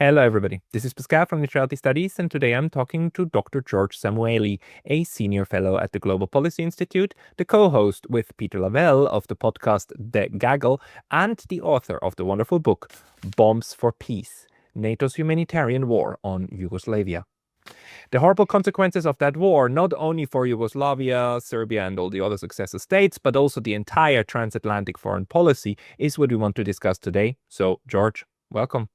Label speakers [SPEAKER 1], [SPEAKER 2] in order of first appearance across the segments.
[SPEAKER 1] Hello, everybody. This is Pascal from Neutrality Studies, and today I'm talking to Dr. George Szamuely, a senior fellow at the Global Policy Institute, the co-host with Peter Lavelle of the podcast The Gaggle, and the author of the wonderful book, Bombs for Peace, NATO's Humanitarian War on Yugoslavia. The horrible consequences of that war, not only for Yugoslavia, Serbia, and all the other successor states, but also the entire transatlantic foreign policy, is what we want to discuss today. So, George, welcome.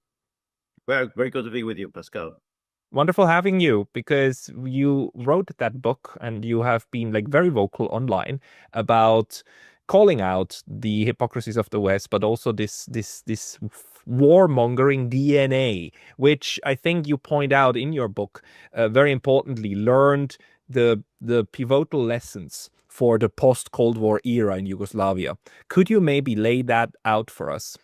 [SPEAKER 2] Well, very good to be with you, Pascal.
[SPEAKER 1] Wonderful having you, because you wrote that book and you have been very vocal online about calling out the hypocrisies of the West, but also this warmongering DNA, which I think you point out in your book, very importantly, learned the pivotal lessons for the post-Cold War era in Yugoslavia. Could you maybe lay that out for us?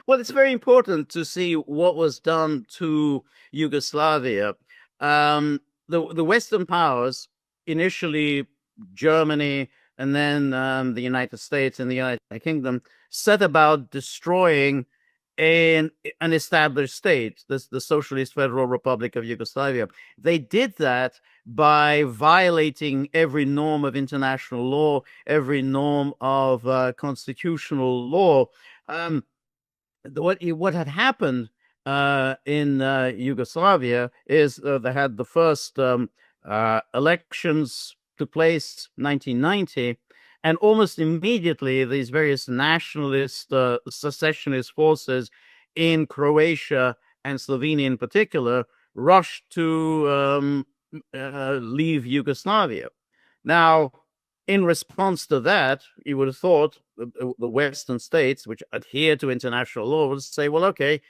[SPEAKER 2] Well, it's very important to see what was done to Yugoslavia. The Western powers, initially Germany and then the United States and the United Kingdom, set about destroying an established state, the Socialist Federal Republic of Yugoslavia. They did that by violating every norm of international law, every norm of constitutional law. What had happened in Yugoslavia is they had the first elections took place 1990, and almost immediately these various nationalist secessionist forces in Croatia and Slovenia in particular rushed to leave Yugoslavia. Now, in response to that, you would have thought the Western states, which adhere to international law, would say, well, okay,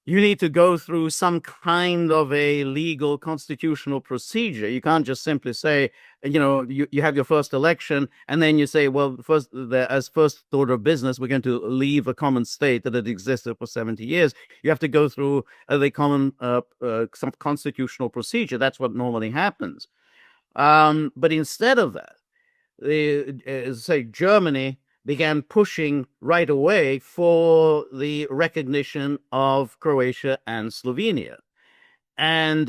[SPEAKER 2] you need to go through some kind of a legal constitutional procedure. You can't just simply say, you have your first election, and then you say, well, as first order of business, we're going to leave a common state that had existed for 70 years. You have to go through some constitutional procedure. That's what normally happens. But instead of that, Germany began pushing right away for the recognition of Croatia and Slovenia. And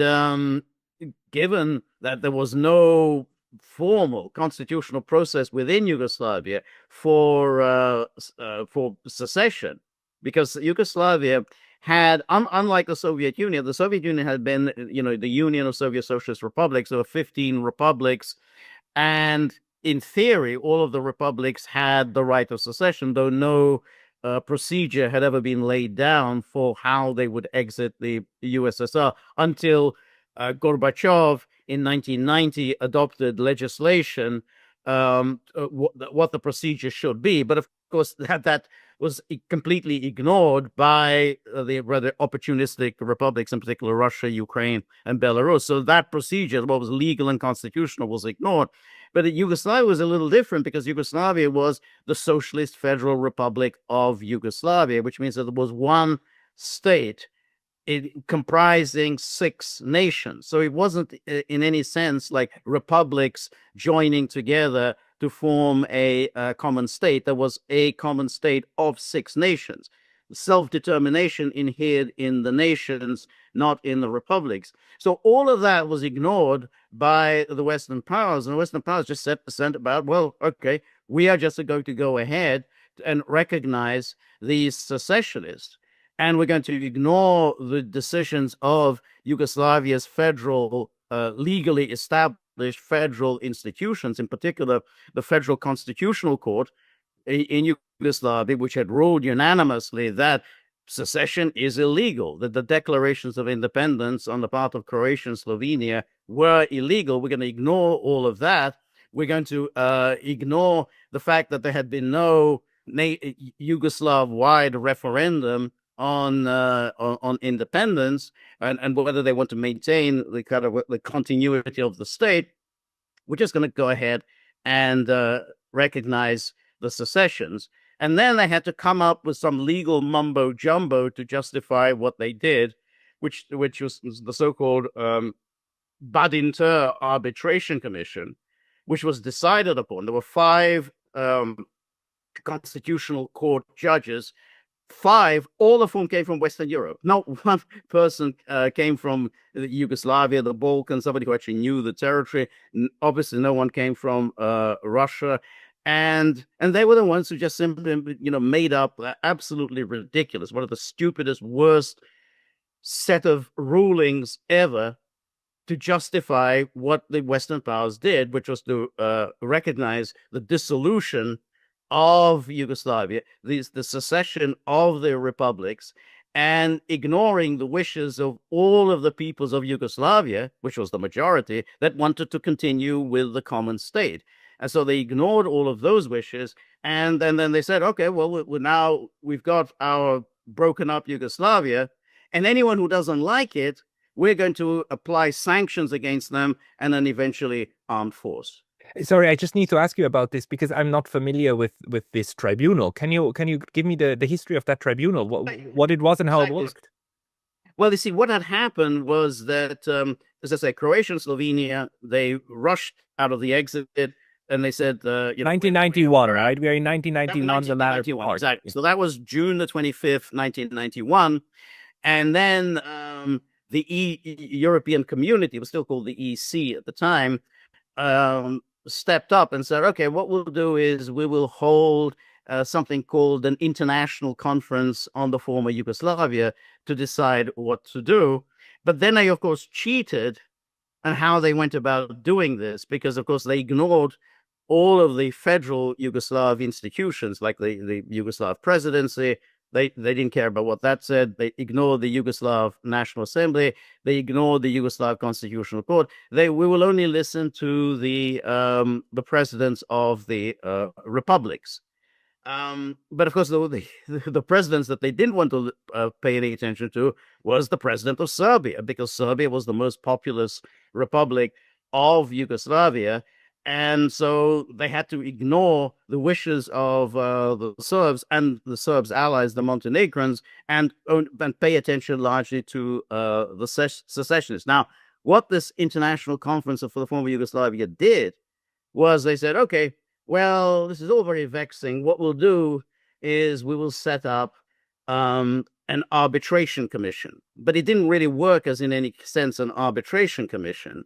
[SPEAKER 2] given that there was no formal constitutional process within Yugoslavia for secession, because Yugoslavia had, unlike the Soviet Union had been, the Union of Soviet Socialist Republics. There were 15 republics, and in theory, all of the republics had the right of secession, though no procedure had ever been laid down for how they would exit the USSR until Gorbachev in 1990 adopted legislation what the procedure should be. But of course, that was completely ignored by the rather opportunistic republics, in particular Russia, Ukraine, and Belarus. So that procedure, what was legal and constitutional, was ignored. But Yugoslavia was a little different because Yugoslavia was the Socialist Federal Republic of Yugoslavia, which means that there was one state comprising 6 nations. So it wasn't in any sense like republics joining together to form a common state. There was a common state of 6 nations. Self-determination inhered in the nations, not in the republics. So all of that was ignored by the Western powers, and the Western powers just sent about, well, okay, we are just going to go ahead and recognize these secessionists, and we're going to ignore the decisions of Yugoslavia's federal, legally established federal institutions, in particular the Federal Constitutional Court in Yugoslavia, which had ruled unanimously that secession is illegal, that the declarations of independence on the part of Croatia and Slovenia were illegal. We're going to ignore all of that. We're going to ignore the fact that there had been no Yugoslav-wide referendum on independence and whether they want to maintain the kind of the continuity of the state. We're just going to go ahead and recognize the secessions. And then they had to come up with some legal mumbo jumbo to justify what they did, which was the so-called Badinter Arbitration Commission, which was decided upon. There were 5 constitutional court judges five, all of whom came from Western Europe. Not one person came from Yugoslavia, the Balkans, somebody who actually knew the territory. Obviously, no one came from Russia. And they were the ones who just simply, made up absolutely ridiculous, one of the stupidest, worst set of rulings ever to justify what the Western powers did, which was to recognize the dissolution of Yugoslavia, the secession of the republics, and ignoring the wishes of all of the peoples of Yugoslavia, which was the majority, that wanted to continue with the common state. And so they ignored all of those wishes. And then they said, okay, well, we've got our broken up Yugoslavia, and anyone who doesn't like it, we're going to apply sanctions against them and then eventually armed force.
[SPEAKER 1] Sorry, I just need to ask you about this because I'm not familiar with this tribunal. Can you give me the history of that tribunal? What it was and how it worked?
[SPEAKER 2] Well, you see, what had happened was that, as I say, Croatia and Slovenia, they rushed out of the exit and they said,
[SPEAKER 1] 1991, right? We are in 1991, the latter part.
[SPEAKER 2] Exactly. So that was June the 25th, 1991. And then the European Community, it was still called the EC at the time, stepped up and said, okay, what we'll do is we will hold something called an international conference on the former Yugoslavia to decide what to do. But then they, of course, cheated on how they went about doing this, because, of course, they ignored all of the federal Yugoslav institutions, like the Yugoslav presidency. They didn't care about what that said. They ignored the Yugoslav National Assembly. They ignored the Yugoslav Constitutional Court. We will only listen to the presidents of the republics. But of course, the presidents that they didn't want to pay any attention to was the president of Serbia, because Serbia was the most populous republic of Yugoslavia. And so they had to ignore the wishes of the Serbs and the Serbs' allies, the Montenegrins, and pay attention largely to the secessionists. Now, what this International Conference for the former Yugoslavia did was they said, okay, well, this is all very vexing. What we'll do is we will set up an arbitration commission. But it didn't really work as in any sense an arbitration commission.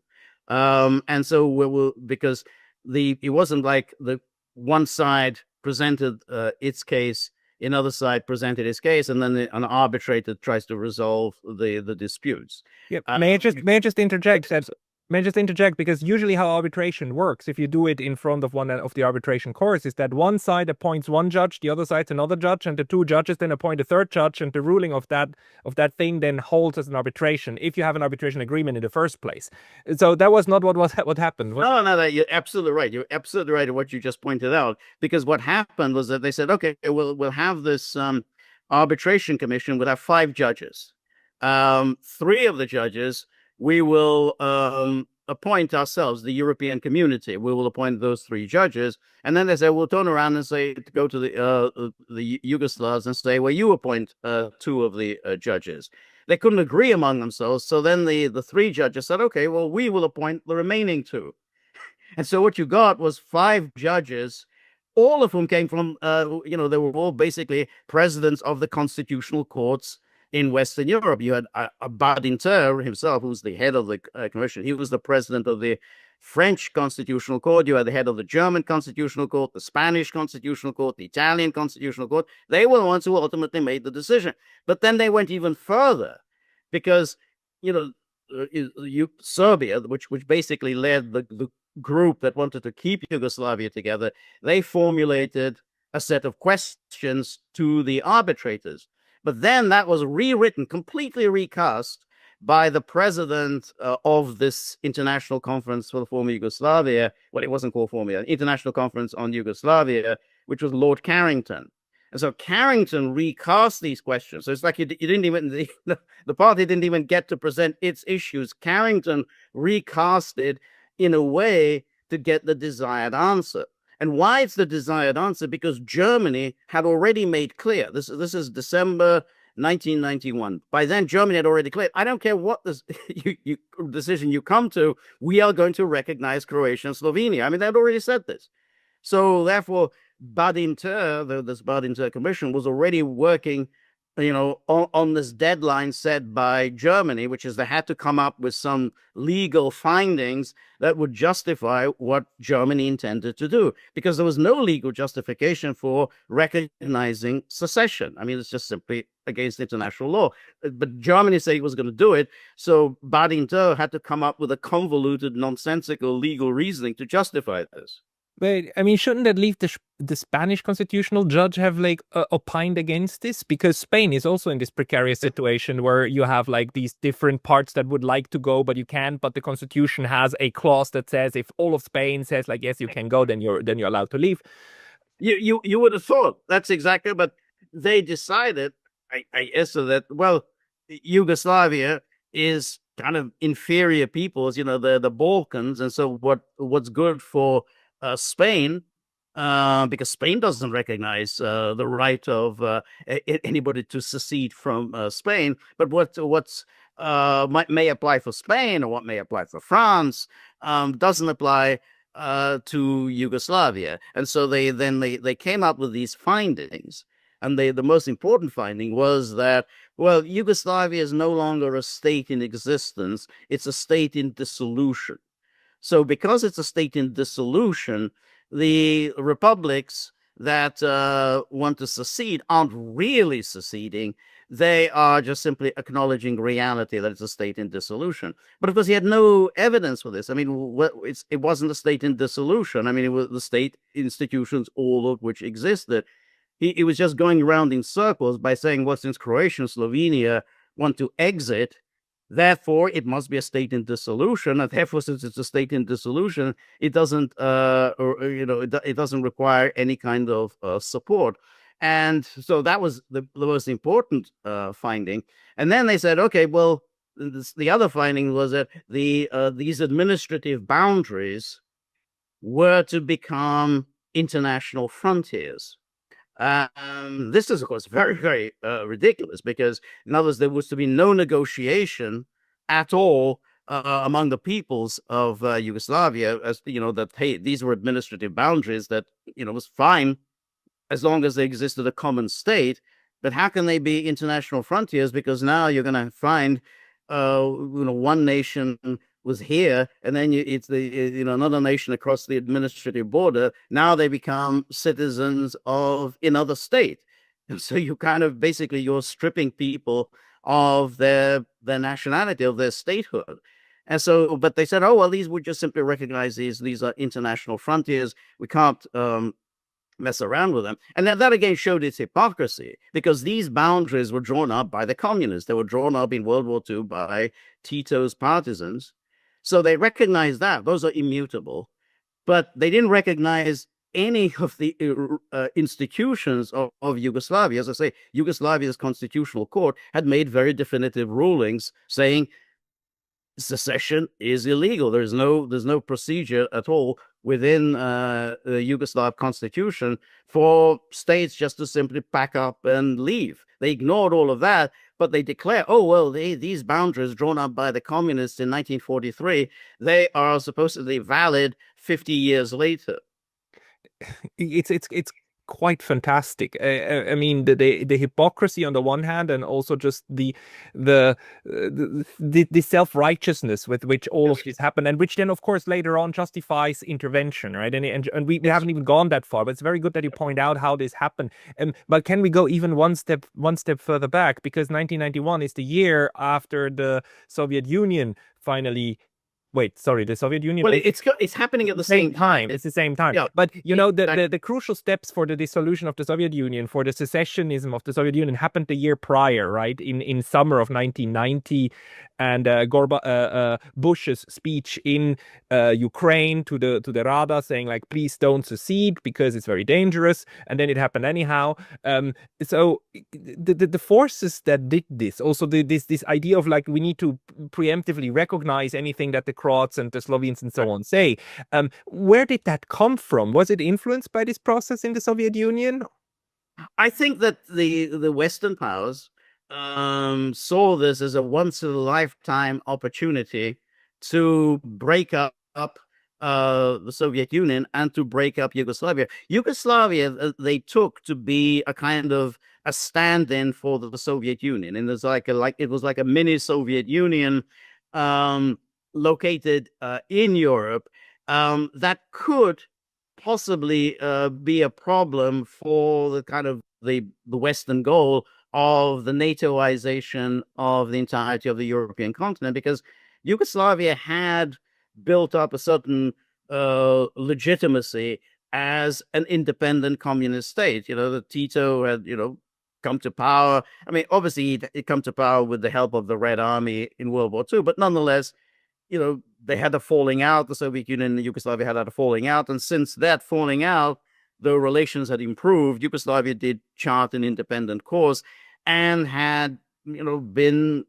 [SPEAKER 2] And so because it wasn't like the one side presented its case, another side presented its case, and then an arbitrator tries to resolve the disputes.
[SPEAKER 1] Yeah. May I just interject? May I just interject? Because usually how arbitration works, if you do it in front of one of the arbitration courts, is that one side appoints one judge, the other side's another judge, and the two judges then appoint a third judge, and the ruling of that thing then holds as an arbitration if you have an arbitration agreement in the first place. So that was not what happened.
[SPEAKER 2] No, you're absolutely right. You're absolutely right in what you just pointed out. Because what happened was that they said, okay, we'll have this arbitration commission. We'll have 5 judges. 3 of the judges we will appoint ourselves, the European Community. We will appoint those 3 judges. And then they say, we'll turn around and say, go to the Yugoslavs and say, well, you appoint 2 of the judges. They couldn't agree among themselves. So then the 3 judges said, okay, well, we will appoint the remaining 2. And so what you got was 5 judges, all of whom came from, they were all basically presidents of the constitutional courts in Western Europe. You had Badinter himself, who's the head of the commission. He was the president of the French Constitutional Court. You had the head of the German Constitutional Court, the Spanish Constitutional Court, the Italian Constitutional Court. They were the ones who ultimately made the decision. But then they went even further, because, Serbia, which basically led the group that wanted to keep Yugoslavia together, they formulated a set of questions to the arbitrators. But then that was rewritten, completely recast by the president of this International Conference for the former Yugoslavia. Well, it wasn't called former, International Conference on Yugoslavia, which was Lord Carrington. And so Carrington recast these questions. So it's like you didn't even, the party didn't even get to present its issues. Carrington recast it in a way to get the desired answer. And why it's the desired answer? Because Germany had already made clear, this is December 1991. By then, Germany had already declared, I don't care what this decision you come to, we are going to recognize Croatia and Slovenia. I mean, they had already said this. So therefore, Badinter, this Badinter Commission, was already working on this deadline set by Germany, which is they had to come up with some legal findings that would justify what Germany intended to do, because there was no legal justification for recognizing secession. I mean, it's just simply against international law. But Germany said it was going to do it, so Badinter had to come up with a convoluted, nonsensical legal reasoning to justify this.
[SPEAKER 1] But I mean, shouldn't at least the Spanish constitutional judge have like opined against this? Because Spain is also in this precarious situation where you have like these different parts that would like to go, but you can't. But the constitution has a clause that says if all of Spain says like yes, you can go, then you're allowed to leave.
[SPEAKER 2] You would have thought that's exactly, but they decided, I guess, so that, well, Yugoslavia is kind of inferior peoples, the Balkans, and so what's good for Spain, because Spain doesn't recognize the right of anybody to secede from Spain, but what's may apply for Spain, or what may apply for France, doesn't apply to Yugoslavia. And so they came up with these findings. And the most important finding was that, well, Yugoslavia is no longer a state in existence. It's a state in dissolution. So because it's a state in dissolution, the republics that want to secede aren't really seceding. They are just simply acknowledging reality that it's a state in dissolution. But of course, he had no evidence for this. I mean, it wasn't a state in dissolution. I mean, it was the state institutions, all of which existed. He was just going around in circles by saying, well, since Croatia and Slovenia want to exit, therefore it must be a state in dissolution, and therefore, since it's a state in dissolution, it doesn't, it doesn't require any kind of support. And so that was the most important finding. And then they said, okay, well, the other finding was that these administrative boundaries were to become international frontiers. This is, of course, very, very ridiculous, because, in other words, there was to be no negotiation at all among the peoples of Yugoslavia, as that, hey, these were administrative boundaries that was fine as long as they existed a common state. But how can they be international frontiers? Because now you're going to find, one nation was here, and then it's another nation across the administrative border. Now they become citizens of another state, and so you kind of basically you're stripping people of their nationality, of their statehood. And so, but they said, oh well, these would just simply recognize these are international frontiers. We can't mess around with them. And that again showed its hypocrisy, because these boundaries were drawn up by the communists. They were drawn up in World War II by Tito's partisans. So they recognized that those are immutable, but they didn't recognize any of the institutions of Yugoslavia. As I say, Yugoslavia's constitutional court had made very definitive rulings saying secession is illegal. There's no procedure at all within the Yugoslav constitution for states just to simply pack up and leave. They ignored all of that, but they declare, oh well, these boundaries drawn up by the communists in 1943, they are supposedly valid 50 years later.
[SPEAKER 1] It's quite fantastic. I mean, the hypocrisy on the one hand, and also just the self-righteousness with which all of this happened, and which then, of course, later on justifies intervention, right? And we haven't even gone that far, but it's very good that you point out how this happened. But can we go even one step further back? Because 1991 is the year after the Soviet Union finally. Wait, sorry, the Soviet Union.
[SPEAKER 2] Well, it's happening at the same time.
[SPEAKER 1] It's the same time.
[SPEAKER 2] Yeah,
[SPEAKER 1] but the crucial steps for the dissolution of the Soviet Union, for the secessionism of the Soviet Union, happened the year prior, right? In summer of 1990, and Bush's speech in Ukraine to the Rada, saying like, please don't secede because it's very dangerous, and then it happened anyhow. So the forces that did this, also this idea of like we need to preemptively recognize anything that the Croats and the Slovenes and so on say. Where did that come from? Was it influenced by this process in the Soviet Union?
[SPEAKER 2] I think that the Western powers saw this as a once in a lifetime opportunity to break up the Soviet Union and to break up Yugoslavia. Yugoslavia, they took to be a kind of a stand-in for the Soviet Union, and there's it was like a mini Soviet Union um, located in Europe that could possibly be a problem for the kind of the Western goal of the NATOization of the entirety of the European continent, because Yugoslavia had built up a certain legitimacy as an independent communist state. The Tito had, come to power. I mean, obviously, he'd come to power with the help of the Red Army in World War II, but nonetheless, they had a falling out. The Soviet Union and Yugoslavia had a falling out. And since that falling out, the relations had improved. Yugoslavia did chart an independent course and had, been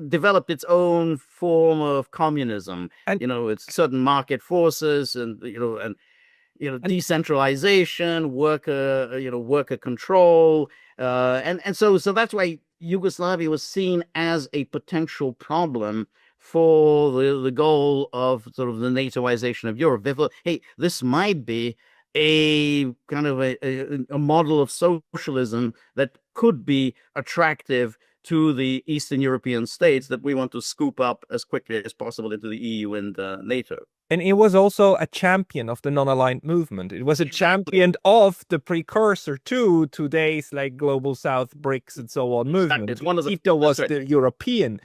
[SPEAKER 2] developed its own form of communism.
[SPEAKER 1] And
[SPEAKER 2] It's certain market forces and decentralization, worker control, and so that's why Yugoslavia was seen as a potential problem for the goal of sort of the NATOization of Europe. Therefore, hey, this might be a kind of a model of socialism that could be attractive to the Eastern European states that we want to scoop up as quickly as possible into the EU and NATO.
[SPEAKER 1] And it was also a champion of the non-aligned movement. It was a champion of the precursor to today's like Global South, BRICS, and so on movement.
[SPEAKER 2] It's one of the,
[SPEAKER 1] Tito was
[SPEAKER 2] right.
[SPEAKER 1] the European.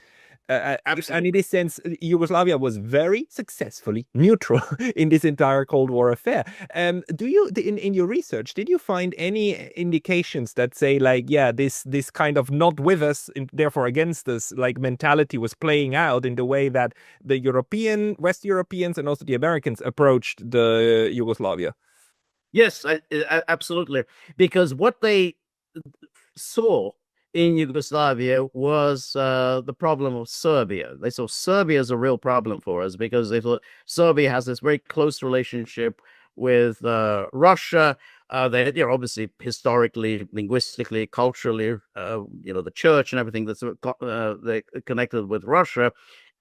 [SPEAKER 1] And in this sense, Yugoslavia was very successfully neutral in this entire Cold War affair. Do you, in your research, did you find any indications that say like, yeah, this kind of not with us, therefore against us, like mentality was playing out in the way that the West Europeans and also the Americans approached the Yugoslavia?
[SPEAKER 2] Yes, absolutely. Because what they saw in Yugoslavia was the problem of Serbia. They saw Serbia as a real problem for us because they thought Serbia has this very close relationship with Russia. They, obviously historically, linguistically, culturally, the church and everything that's they connected with Russia,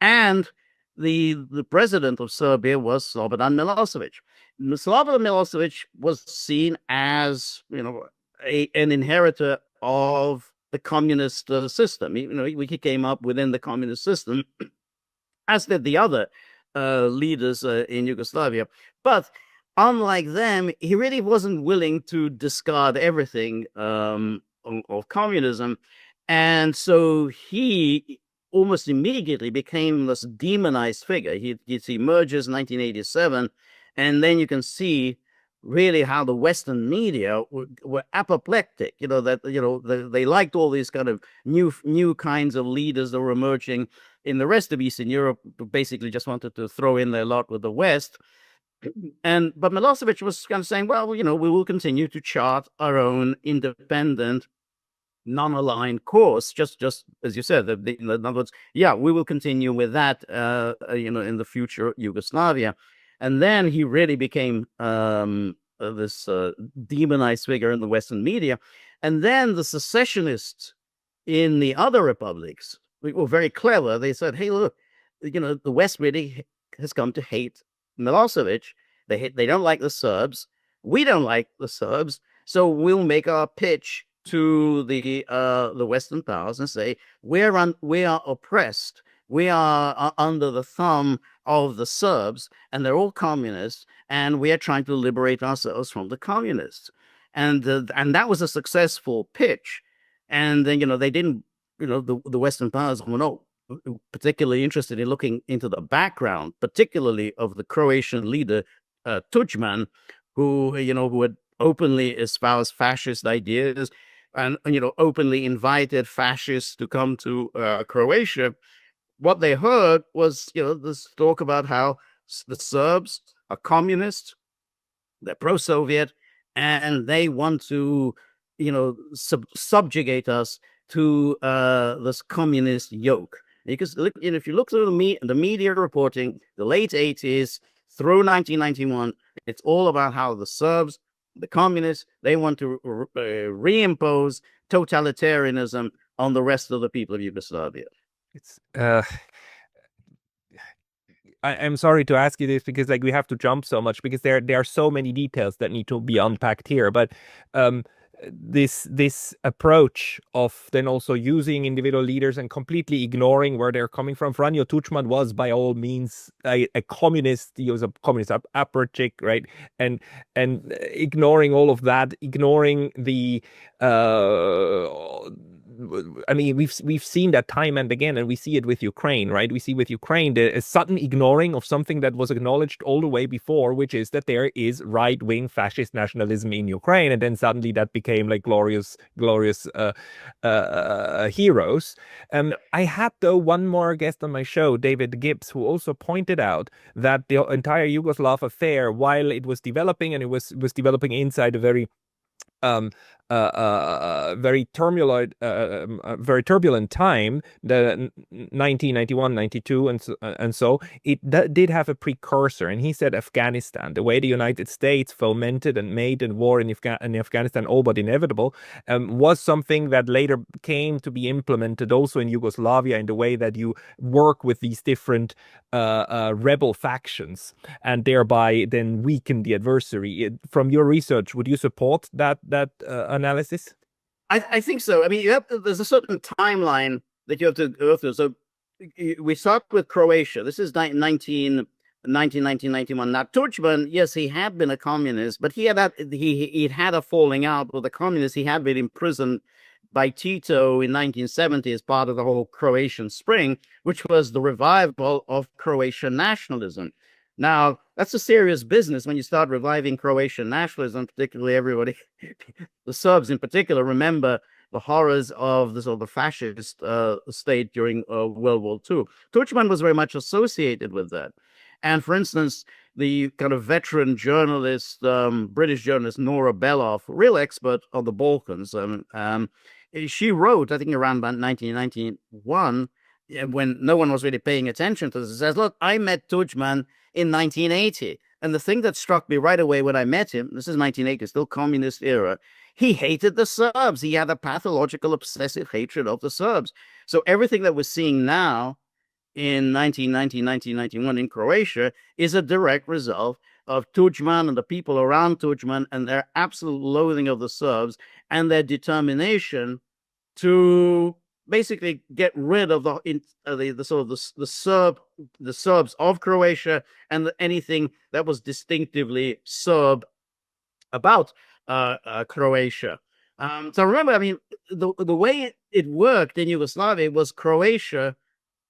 [SPEAKER 2] and the president of Serbia was Slobodan Milosevic. Slobodan Milosevic was seen as an inheritor of the communist system. He came up within the communist system, as did the other leaders in Yugoslavia. But unlike them, he really wasn't willing to discard everything of communism. And so he almost immediately became this demonized figure. He emerges in 1987, and then you can see really how the Western media were apoplectic. They liked all these kind of new kinds of leaders that were emerging in the rest of Eastern Europe, who basically just wanted to throw in their lot with the West. But Milosevic was kind of saying, well, we will continue to chart our own independent, non-aligned course, just as you said. In other words, yeah, we will continue with that, in the future Yugoslavia. And then he really became this demonized figure in the Western media. And then the secessionists in the other republics were very clever. They said, hey, look, the West really has come to hate Milosevic. They don't like the Serbs. We don't like the Serbs. So we'll make our pitch to the Western powers and say, we are oppressed. We are under the thumb of the Serbs, and they're all communists, and we are trying to liberate ourselves from the communists. And that was a successful pitch. And then, they didn't, the Western powers were not particularly interested in looking into the background, particularly of the Croatian leader, Tudjman, who had openly espoused fascist ideas and, openly invited fascists to come to Croatia. What they heard was, this talk about how the Serbs are communist, they're pro-Soviet, and they want to, subjugate us to this communist yoke. Because if you look through the media reporting, the late 80s through 1991, it's all about how the Serbs, the communists, they want to reimpose totalitarianism on the rest of the people of Yugoslavia.
[SPEAKER 1] It's I'm sorry to ask you this because like we have to jump so much because there are so many details that need to be unpacked here. But this approach of then also using individual leaders and completely ignoring where they're coming from. Franjo Tuđman was by all means a communist. He was a communist apparatchik, right? And ignoring all of that, ignoring the I mean, we've seen that time and again, and we see it with Ukraine, right? We see with Ukraine a sudden ignoring of something that was acknowledged all the way before, which is that there is right-wing fascist nationalism in Ukraine, and then suddenly that became like glorious heroes. I had though one more guest on my show, David Gibbs, who also pointed out that the entire Yugoslav affair, while it was developing, and it was developing inside a very um, very very turbulent time, the 1991, 92, and so it did have a precursor. And he said Afghanistan, the way the United States fomented and made a war in Afghanistan, all but inevitable, was something that later came to be implemented also in Yugoslavia in the way that you work with these different rebel factions and thereby then weaken the adversary. From your research, would you support that analysis?
[SPEAKER 2] I think so. I mean, there's a certain timeline that you have to go through. So we start with Croatia. This is 1991. Now, Tuđman, yes, he had been a communist, but he'd had a falling out with the communists. He had been imprisoned by Tito in 1970 as part of the whole Croatian Spring, which was the revival of Croatian nationalism. Now, that's a serious business when you start reviving Croatian nationalism, particularly everybody, the Serbs in particular, remember the horrors of the sort of the fascist state during World War II. Tuđman was very much associated with that. And for instance, the kind of veteran journalist, British journalist Nora Beloff, real expert on the Balkans, she wrote, I think around about 1991, when no one was really paying attention to this, says, look, I met Tuđman in 1980. And the thing that struck me right away when I met him, this is 1980, still communist era, he hated the Serbs. He had a pathological, obsessive hatred of the Serbs. So everything that we're seeing now in 1990, 1991 in Croatia is a direct result of Tuđman and the people around Tuđman and their absolute loathing of the Serbs and their determination to basically get rid of the Serbs of Croatia and anything that was distinctively Serb about Croatia. So remember, I mean, the way it worked in Yugoslavia was Croatia,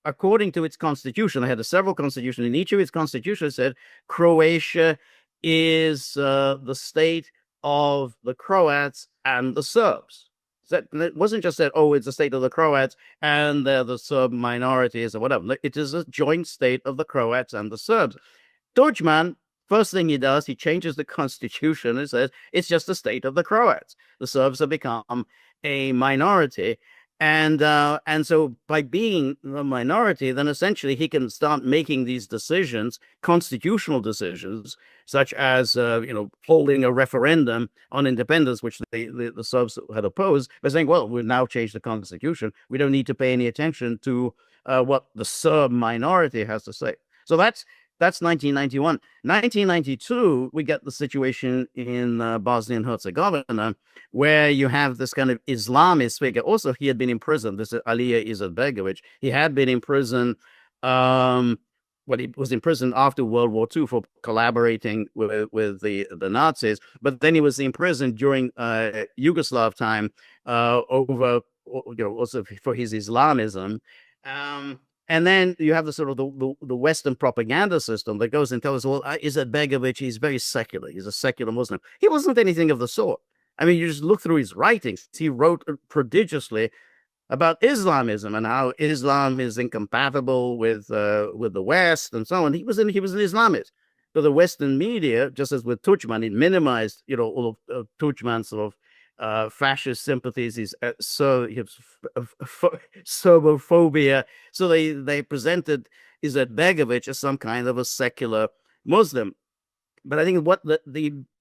[SPEAKER 2] according to its constitution, they had several constitutions. In each of its constitutions said Croatia is the state of the Croats and the Serbs. It wasn't just that, oh, it's the state of the Croats and they're the Serb minorities or whatever. It is a joint state of the Croats and the Serbs. Tuđman, first thing he does, he changes the constitution and says it's just the state of the Croats. The Serbs have become a minority. And so by being a minority, then essentially he can start making these decisions, constitutional decisions, such as, holding a referendum on independence, which the Serbs had opposed, by saying, well, we've now changed the constitution. We don't need to pay any attention to what the Serb minority has to say. So that's 1991. 1992, we get the situation in Bosnia and Herzegovina, where you have this kind of Islamist figure. Also, he had been in prison. This is Alija Izetbegović. He had been in prison. He was in prison after World War II for collaborating with the Nazis. But then he was in prison during Yugoslav time over, also for his Islamism. And then you have the sort of the Western propaganda system that goes and tells us, well, Izetbegović, he's very secular. He's a secular Muslim. He wasn't anything of the sort. I mean, you just look through his writings. He wrote prodigiously about Islamism and how Islam is incompatible with the West and so on. He was an Islamist. So the Western media, just as with Tuđman, it minimized, all of Tuđman's sort of fascist sympathies, his Serbophobia. So they presented Izetbegović as some kind of a secular Muslim. But I think what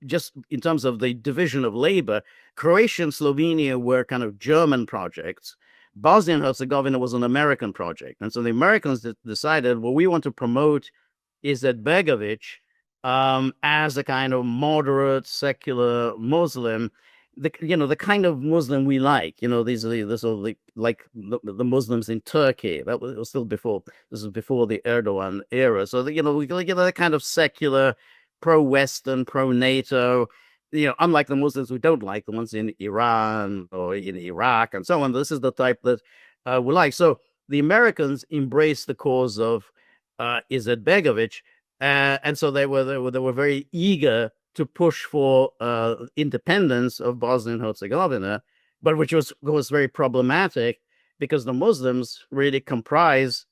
[SPEAKER 2] just in terms of the division of labor, Croatia and Slovenia were kind of German projects. Bosnia and Herzegovina was an American project. And so the Americans decided, well, we want to promote Izetbegović as a kind of moderate secular Muslim, the kind of Muslim we like. These are the sort of the Muslims in Turkey. It was still before. This is before the Erdogan era. So we get that kind of secular, pro-Western, pro-NATO. Unlike the Muslims we don't like, the ones in Iran or in Iraq and so on. This is the type that we like. So the Americans embraced the cause of Izetbegovic, and so they were very eager to push for independence of Bosnia and Herzegovina, but which was very problematic because the Muslims really comprise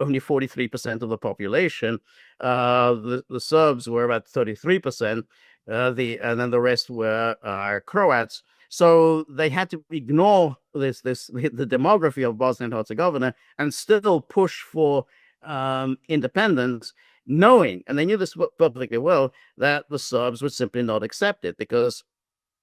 [SPEAKER 2] only 43% of the population. The Serbs were about 33%, and then the rest were Croats. So they had to ignore the demography of Bosnia and Herzegovina and still push for independence, knowing, and they knew this perfectly well, that the Serbs would simply not accept it because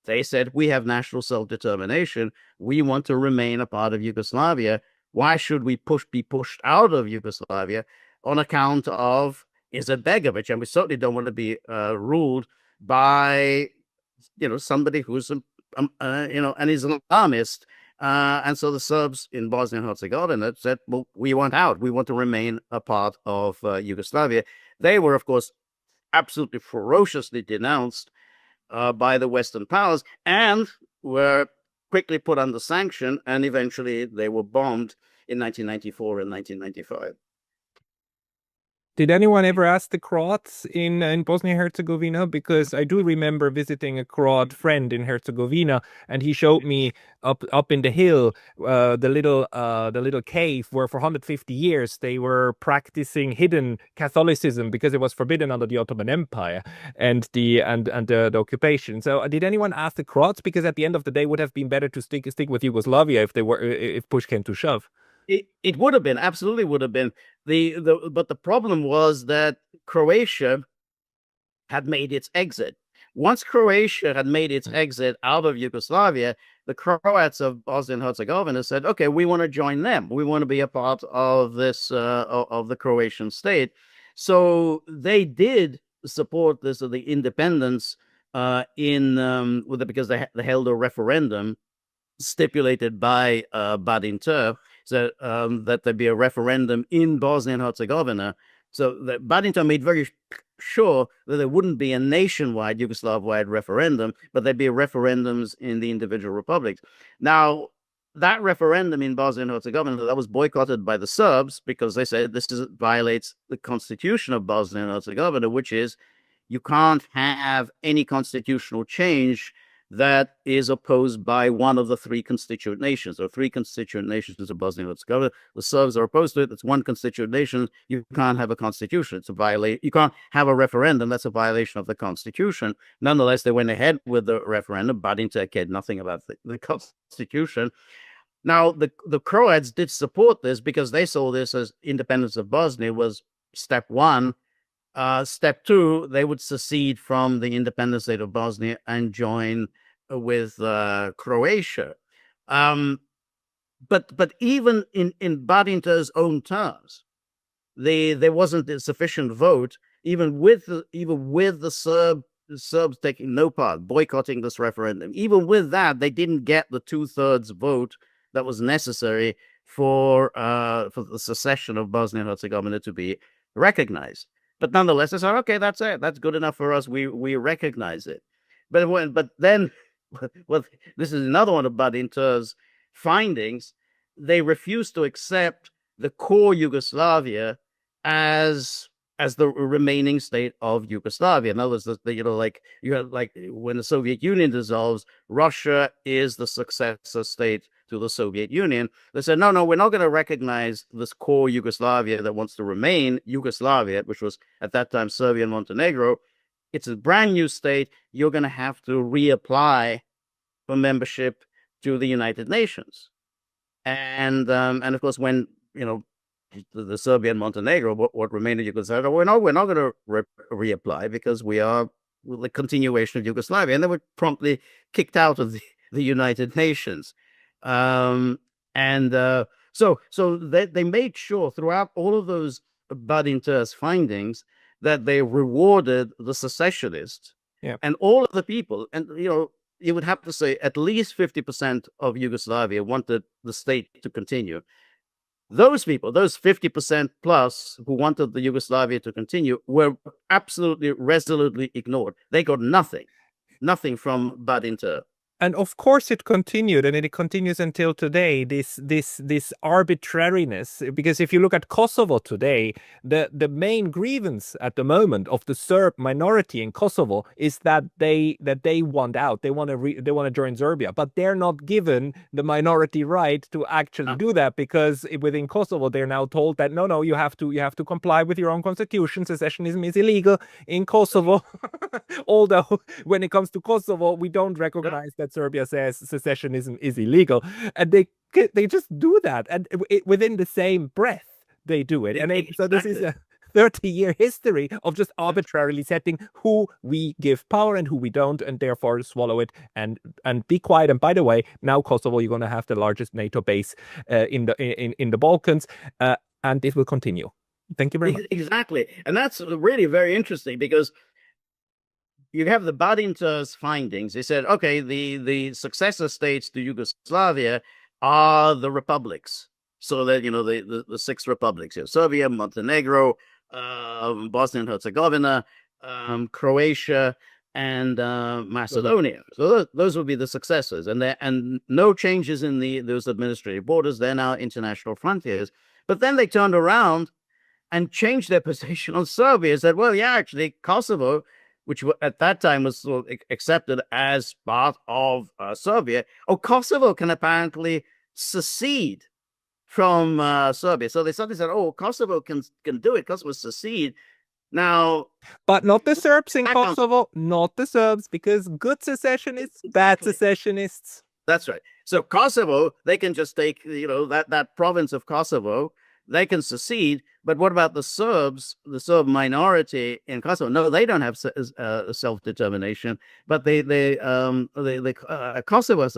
[SPEAKER 2] they said, we have national self-determination. We want to remain a part of Yugoslavia. Why should we be pushed out of Yugoslavia on account of Izetbegovic? And we certainly don't want to be ruled by, somebody who's, an Islamist. And so the Serbs in Bosnia and Herzegovina said, well, we want out. We want to remain a part of Yugoslavia. They were, of course, absolutely ferociously denounced by the Western powers and were quickly put under sanction. And eventually they were bombed in 1994 and 1995.
[SPEAKER 1] Did anyone ever ask the Croats in Bosnia-Herzegovina? Because I do remember visiting a Croat friend in Herzegovina, and he showed me up in the hill the little cave where for 150 years they were practicing hidden Catholicism because it was forbidden under the Ottoman Empire and the occupation. So did anyone ask the Croats? Because at the end of the day, it would have been better to stick with Yugoslavia if push came to shove.
[SPEAKER 2] It would have been, absolutely would have been. But the problem was that Croatia had made its exit. Once Croatia had made its exit out of Yugoslavia, the Croats of Bosnia and Herzegovina said, okay, we want to join them. We want to be a part of this, of the Croatian state. So they did support the independence because they held a referendum stipulated by Badinter, so that there be a referendum in Bosnia and Herzegovina. So that Badinter made very sure that there wouldn't be a nationwide Yugoslav-wide referendum, but there'd be referendums in the individual republics. Now, that referendum in Bosnia and Herzegovina, that was boycotted by the Serbs because they said this violates the constitution of Bosnia and Herzegovina, which is you can't have any constitutional change that is opposed by one of the three constituent nations. There are three constituent nations of Bosnia and Herzegovina. The Serbs are opposed to it. It's one constituent nation. You can't have a constitution. It's a violation. You can't have a referendum. That's a violation of the constitution. Nonetheless, they went ahead with the referendum. Badinter cared nothing about the constitution. Now, the Croats did support this because they saw this as independence of Bosnia was step one. Step two, they would secede from the independent state of Bosnia and join with Croatia. But even in Badinter's own terms, there wasn't a sufficient vote, even with the Serbs taking no part, boycotting this referendum. Even with that, they didn't get the 2/3 vote that was necessary for the secession of Bosnia and Herzegovina to be recognized. But nonetheless, they said, okay, that's it. That's good enough for us. We recognize it. But then, well, this is another one of Badinter's findings. They refused to accept the core Yugoslavia as the remaining state of Yugoslavia. In other words, like when the Soviet Union dissolves, Russia is the successor state to the Soviet Union. They said, no, we're not going to recognize this core Yugoslavia that wants to remain Yugoslavia, which was at that time Serbia and Montenegro. It's a brand new state. You're going to have to reapply for membership to the United Nations. And of course, when the Serbia and Montenegro, what remained of Yugoslavia, we're not going to reapply because we are the continuation of Yugoslavia, and they were promptly kicked out of the United Nations. So they made sure throughout all of those Badinter's findings that they rewarded the secessionists,
[SPEAKER 1] Yeah.
[SPEAKER 2] and all of the people, and you would have to say at least 50% of Yugoslavia wanted the state to continue. Those people, those 50% plus who wanted the Yugoslavia to continue, were absolutely resolutely ignored. They got nothing from Badinter.
[SPEAKER 1] And of course it continued, and it continues until today, this arbitrariness. Because if you look at Kosovo today, the main grievance at the moment of the Serb minority in Kosovo is that they want out. They want to join Serbia, but they're not given the minority right to actually do that, because within Kosovo they're now told that no, you have to comply with your own constitution. Secessionism is illegal in Kosovo. Although when it comes to Kosovo, we don't recognize that Serbia says secessionism is illegal, and they just do that, and within the same breath they do it. And so this is a 30-year history of just arbitrarily setting who we give power and who we don't, and therefore swallow it and be quiet. And by the way, now Kosovo, you're going to have the largest NATO base in the Balkans, and it will continue. Thank you very much.
[SPEAKER 2] Exactly, and that's really very interesting, because you have the Badinter's findings. They said, okay, the successor states to Yugoslavia are the republics. So that, the six republics here: Serbia, Montenegro, Bosnia and Herzegovina, Croatia, and Macedonia. So those will be the successors, and no changes in those administrative borders. They're now international frontiers. But then they turned around and changed their position on Serbia. Said, well, yeah, actually, Kosovo, which at that time was sort of accepted as part of Serbia. Kosovo can apparently secede from Serbia. So they suddenly said, Kosovo can do it. Kosovo secede. Now,
[SPEAKER 1] but not the Serbs in Kosovo, not the Serbs, because good secessionists, bad secessionists.
[SPEAKER 2] That's right. So Kosovo, they can just take, that province of Kosovo, they can secede. But what about the Serbs, the Serb minority in Kosovo? No, they don't have self-determination, but Kosovo.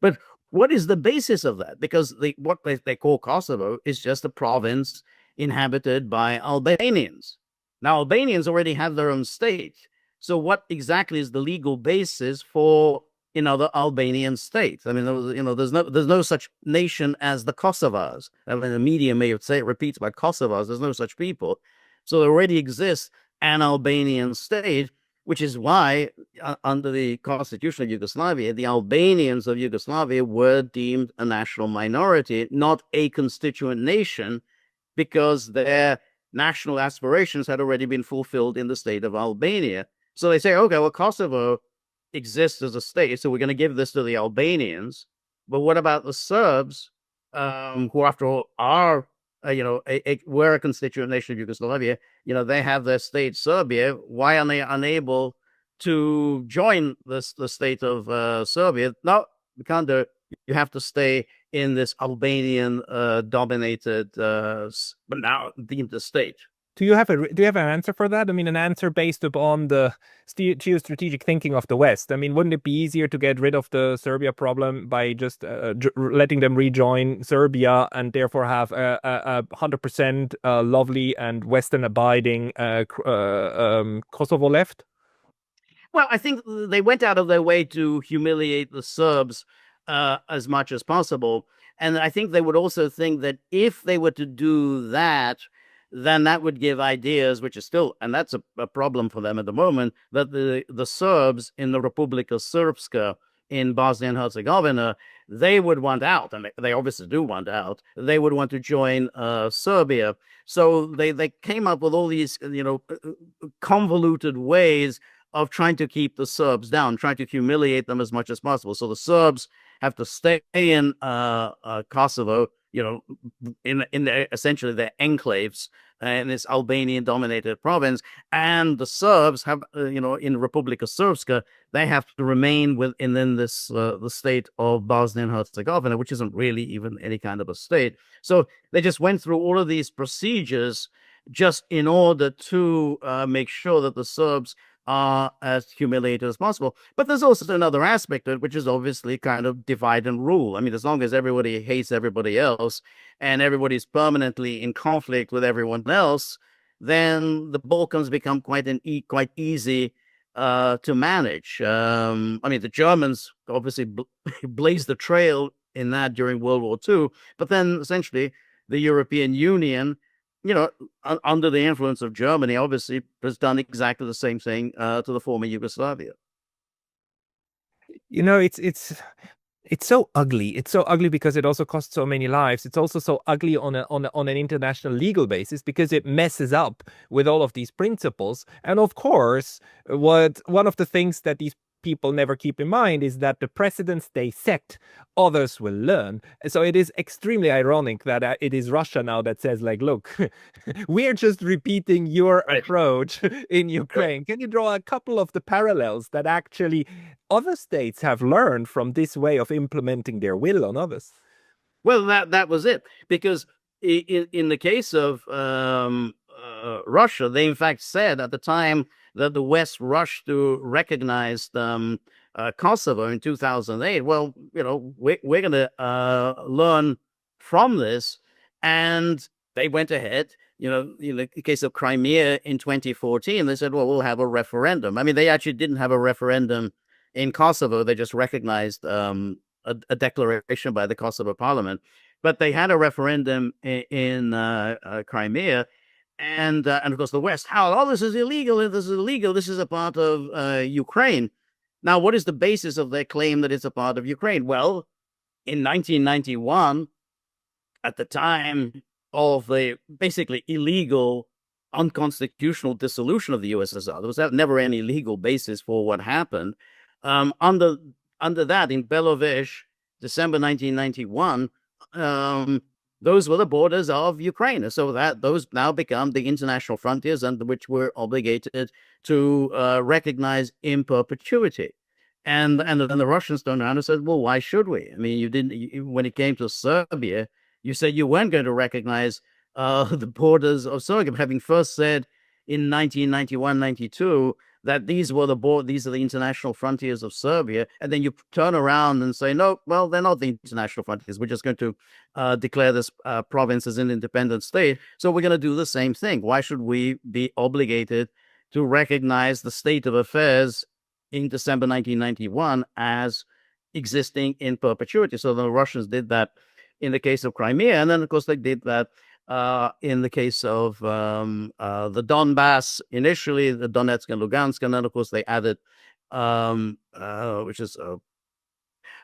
[SPEAKER 2] But what is the basis of that? Because what they call Kosovo is just a province inhabited by Albanians. Now, Albanians already have their own state. So what exactly is the legal basis for another Albanian state? I mean, there's no such nation as the Kosovars. I mean, the media may repeat about Kosovars. There's no such people. So there already exists an Albanian state, which is why under the Constitution of Yugoslavia, the Albanians of Yugoslavia were deemed a national minority, not a constituent nation, because their national aspirations had already been fulfilled in the state of Albania. So they say, okay, well, Kosovo exists as a state, so we're going to give this to the Albanians. But what about the Serbs, who, after all, are were a constituent nation of Yugoslavia? They have their state, Serbia. Why are they unable to join the state of Serbia? No, we can't do it. You have to stay in this Albanian dominated, but now deemed a state.
[SPEAKER 1] Do you have an answer for that? I mean, an answer based upon the geostrategic thinking of the West. I mean, wouldn't it be easier to get rid of the Serbia problem by just letting them rejoin Serbia and therefore have a 100% lovely and Western abiding Kosovo left?
[SPEAKER 2] Well, I think they went out of their way to humiliate the Serbs as much as possible. And I think they would also think that if they were to do that, then that would give ideas, which is still, and that's a problem for them at the moment, that the Serbs in the Republika Srpska in Bosnia and Herzegovina, they would want out, and they obviously do want out. They would want to join Serbia. So they came up with all these, convoluted ways of trying to keep the Serbs down, trying to humiliate them as much as possible. So the Serbs have to stay in Kosovo, in essentially their enclaves in this Albanian-dominated province, and the Serbs have, in Republika Srpska, they have to remain within this the state of Bosnia and Herzegovina, which isn't really even any kind of a state. So they just went through all of these procedures just in order to make sure that the Serbs are as humiliated as possible. But there's also another aspect of it, which is obviously kind of divide and rule. I mean, as long as everybody hates everybody else and everybody's permanently in conflict with everyone else, then the Balkans become quite easy to manage. I mean, the Germans obviously blazed the trail in that during World War II, but then essentially the European Union, under the influence of Germany, obviously has done exactly the same thing to the former Yugoslavia.
[SPEAKER 1] It's so ugly. It's so ugly because it also costs so many lives. It's also so ugly on an international legal basis because it messes up with all of these principles. And of course, what one of the things that these people never keep in mind is that the precedents they set, others will learn. So it is extremely ironic that it is Russia now that says, like, look, we're just repeating your approach in Ukraine. Can you draw a couple of the parallels that actually other states have learned from this way of implementing their will on others?
[SPEAKER 2] Well, that was it, because in the case of Russia, they in fact said at the time that the West rushed to recognize Kosovo in 2008. Well, we're going to learn from this, and they went ahead. In the case of Crimea in 2014, they said, well, we'll have a referendum. I mean, they actually didn't have a referendum in Kosovo. They just recognized a declaration by the Kosovo parliament, but they had a referendum in Crimea, and of course the West howled, "Oh, this is illegal! This is illegal! This is a part of Ukraine." Now, what is the basis of their claim that it's a part of Ukraine? Well, in 1991, at the time of the basically illegal, unconstitutional dissolution of the USSR, there was never any legal basis for what happened. Under that, in Belovesh, December 1991, those were the borders of Ukraine. So that those now become the international frontiers under which we're obligated to recognize in perpetuity. And then the Russians turned around and said, well, why should we? I mean, when it came to Serbia, you said you weren't going to recognize the borders of Serbia, having first said in 1991-92 that these are the international frontiers of Serbia, and then you turn around and say, no, well, they're not the international frontiers. We're just going to declare this province as an independent state. So we're going to do the same thing. Why should we be obligated to recognize the state of affairs in December 1991 as existing in perpetuity? So the Russians did that in the case of Crimea, and then, of course, they did that in the case of the Donbass, initially the Donetsk and Lugansk, and then of course they added, which is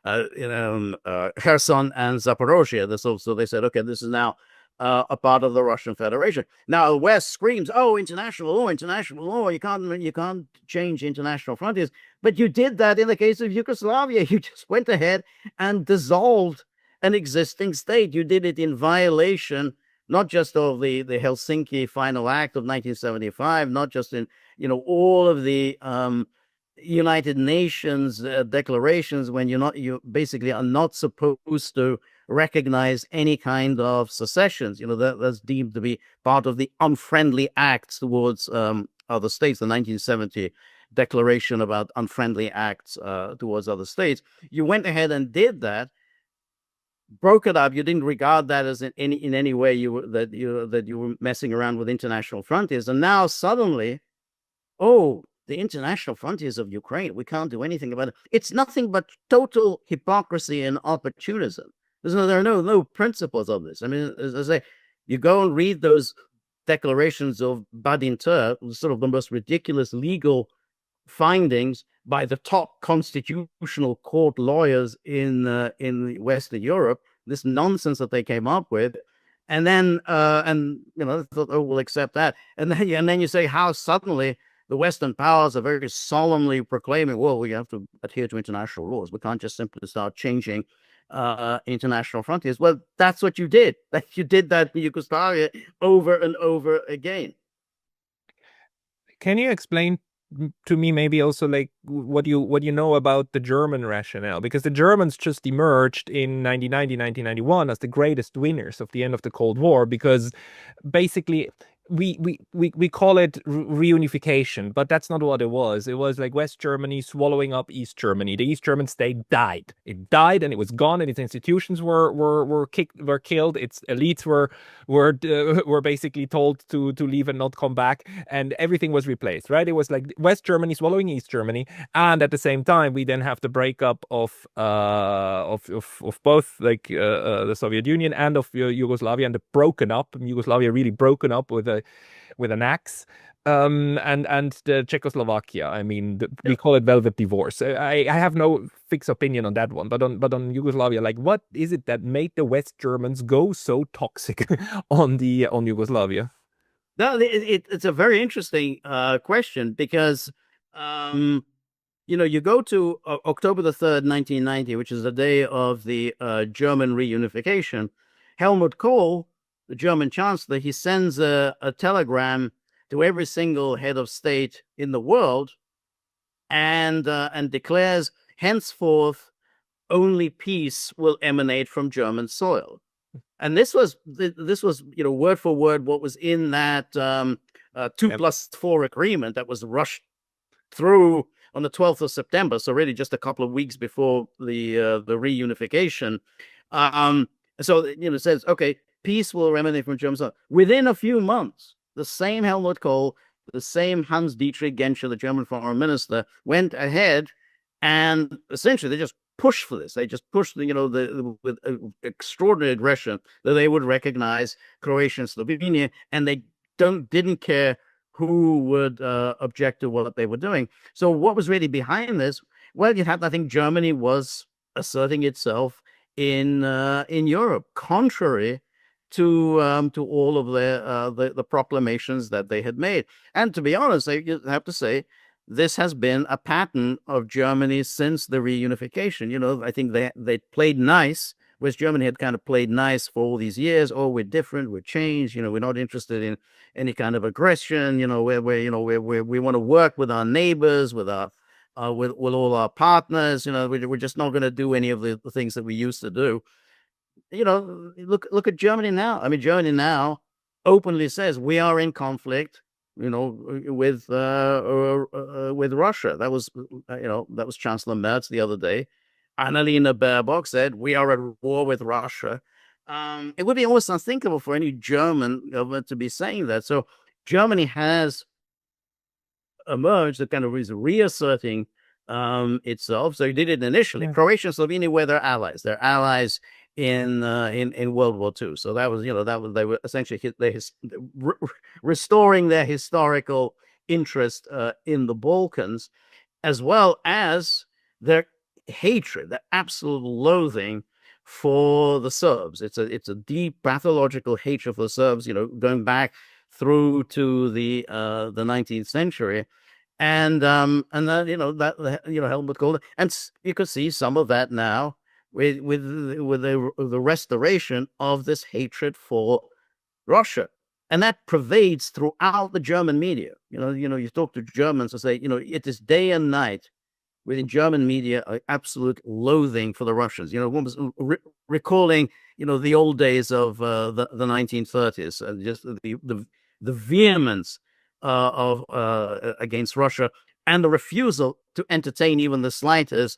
[SPEAKER 2] Kherson and Zaporozhye. So they said, okay, this is now a part of the Russian Federation. Now the West screams, "Oh, international law, international law! You can't change international frontiers." But you did that in the case of Yugoslavia. You just went ahead and dissolved an existing state. You did it in violation not just of the Helsinki Final Act of 1975, not just in all of the United Nations declarations, when you basically are not supposed to recognize any kind of secessions. That's deemed to be part of the unfriendly acts towards other states. The 1970 Declaration about unfriendly acts towards other states. You went ahead and did that. Broke it up. You didn't regard that as in any way that you were messing around with international frontiers. And now suddenly, oh, the international frontiers of Ukraine, we can't do anything about it. It's nothing but total hypocrisy and opportunism. There are no principles of this. I mean, as I say, you go and read those declarations of Badinter, sort of the most ridiculous legal findings by the top constitutional court lawyers in Western Europe, this nonsense that they came up with, and then thought, oh, we'll accept that, and then you say how suddenly the Western powers are very solemnly proclaiming, well, we have to adhere to international laws. We can't just simply start changing international frontiers. Well, that's what you did. You did that in Yugoslavia over and over again.
[SPEAKER 1] Can you explain to me maybe also like what you know about the German rationale, because the Germans just emerged in 1990, 1991 as the greatest winners of the end of the Cold War, because basically we call it reunification, but that's not what it was. It was like West Germany swallowing up East Germany. The East German state died. It died and it was gone, and its institutions were killed. Its elites were basically told to leave and not come back, and everything was replaced. Right? It was like West Germany swallowing East Germany, and at the same time, we then have the breakup of both like the Soviet Union and of Yugoslavia, and the broken up Yugoslavia really broken up with an axe. And the Czechoslovakia. I mean, we call it velvet divorce. I have no fixed opinion on that one, but on Yugoslavia, like, what is it that made the West Germans go so toxic on Yugoslavia?
[SPEAKER 2] No, it's a very interesting question because you go to October the 3rd, 1990, which is the day of the German reunification. Helmut Kohl, the German chancellor, he sends a telegram to every single head of state in the world and declares henceforth only peace will emanate from German soil. And this was word for word what was in that 2+4 agreement that was rushed through on the 12th of September. So really just a couple of weeks before the reunification. So it says, okay, peace will emanate from German soil. Within a few months, the same Helmut Kohl, the same Hans-Dietrich Genscher, the German foreign minister, went ahead and essentially they just pushed for this. They just pushed, with extraordinary aggression that they would recognize Croatia and Slovenia, and they didn't care who would object to what they were doing. So what was really behind this? Well, I think Germany was asserting itself in Europe, contrary to all of the proclamations that they had made. And to be honest, I have to say, this has been a pattern of Germany since the reunification. I think they played nice. West Germany had kind of played nice for all these years. Oh, we're different, we're changed. We're not interested in any kind of aggression. We want to work with our neighbors, with all our partners. We're just not going to do any of the things that we used to do. Look at Germany now. I mean, Germany now openly says we are in conflict, with Russia. That was Chancellor Merz the other day. Annalena Baerbock said we are at war with Russia. It would be almost unthinkable for any German government to be saying that. So Germany has emerged, that kind of is reasserting itself. So he did it initially. Yeah. Croatia and Slovenia were their allies. They're allies in World War II. So that was they were essentially restoring their historical interest in the Balkans, as well as their hatred, their absolute loathing for the Serbs. It's a deep pathological hatred for the Serbs, going back through to the 19th century. And that Helmut Kohl, and you could see some of that now with the restoration of this hatred for Russia, and that pervades throughout the German media. You talk to Germans and say, it is day and night within German media, absolute loathing for the Russians. Almost recalling the old days of the 1930s, just the vehemence of against Russia, and the refusal to entertain even the slightest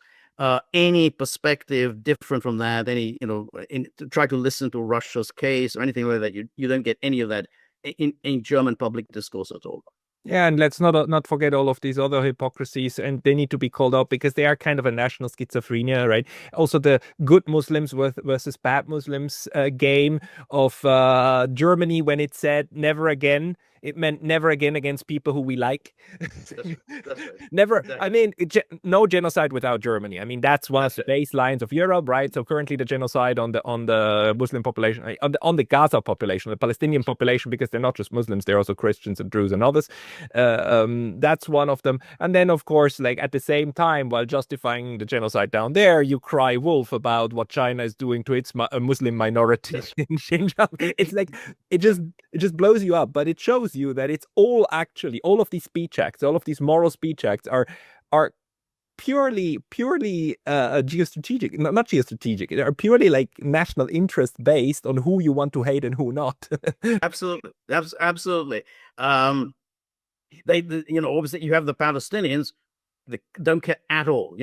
[SPEAKER 2] any perspective different from that, to try to listen to Russia's case or anything like that. You don't get any of that in German public discourse at all.
[SPEAKER 1] Yeah, and let's not forget all of these other hypocrisies, and they need to be called out because they are kind of a national schizophrenia, right? Also, the good Muslims versus bad Muslims game of Germany, when it said never again, it meant never again against people who we like.
[SPEAKER 2] That's right.
[SPEAKER 1] Never. Exactly. I mean, no genocide without Germany. I mean, that's one of the baselines of Europe, right? So currently, the genocide on the Muslim population, on the Gaza population, the Palestinian population, because they're not just Muslims, they're also Christians and Druze and others. That's one of them. And then, of course, like at the same time, while justifying the genocide down there, you cry wolf about what China is doing to its Muslim minority in Xinjiang. It's like it just blows you up, but it shows you that it's all of these speech acts, all of these moral speech acts are purely geostrategic, not geostrategic. They are purely like national interest based on who you want to hate and who not.
[SPEAKER 2] Absolutely, absolutely. Obviously you have the Palestinians that don't care at all.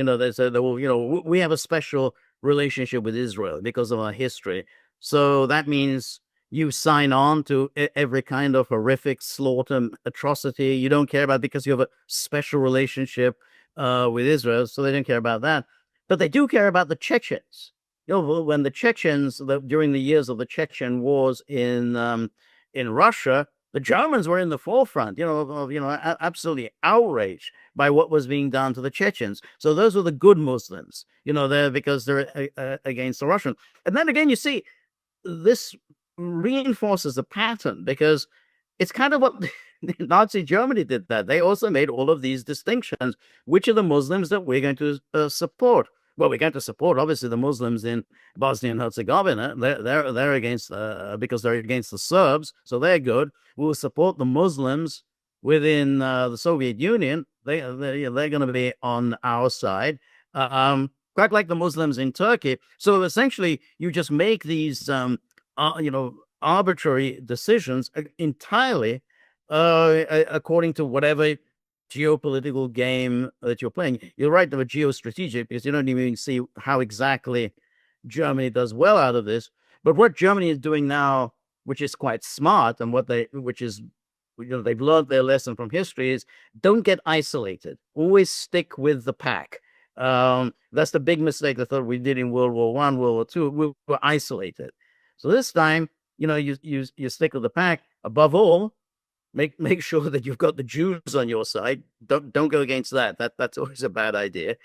[SPEAKER 2] We have a special relationship with Israel because of our history. So that means you sign on to every kind of horrific slaughter, atrocity. You don't care about because you have a special relationship with Israel. So they don't care about that. But they do care about the Chechens. When the Chechens, during the years of the Chechen wars in Russia, the Germans were in the forefront, absolutely outraged by what was being done to the Chechens. So those were the good Muslims, because they're against the Russians. And then again, you see, this reinforces the pattern because it's kind of what Nazi Germany did. That they also made all of these distinctions. Which are the Muslims that we're going to support? Well, we're going to support obviously the Muslims in Bosnia and Herzegovina. They're against because they're against the Serbs, so they're good. We'll support the Muslims within the Soviet Union. They're going to be on our side. Quite like the Muslims in Turkey. So essentially, you just make these arbitrary decisions entirely according to whatever geopolitical game that you're playing. You're right, they're geostrategic because you don't even see how exactly Germany does well out of this. But what Germany is doing now, which is quite smart, and they've learned their lesson from history, is don't get isolated. Always stick with the pack. That's the big mistake I thought we did in World War I, World War II. We were isolated. So this time, you stick with the pack. Above all, make sure that you've got the Jews on your side. Don't go against that. That's always a bad idea.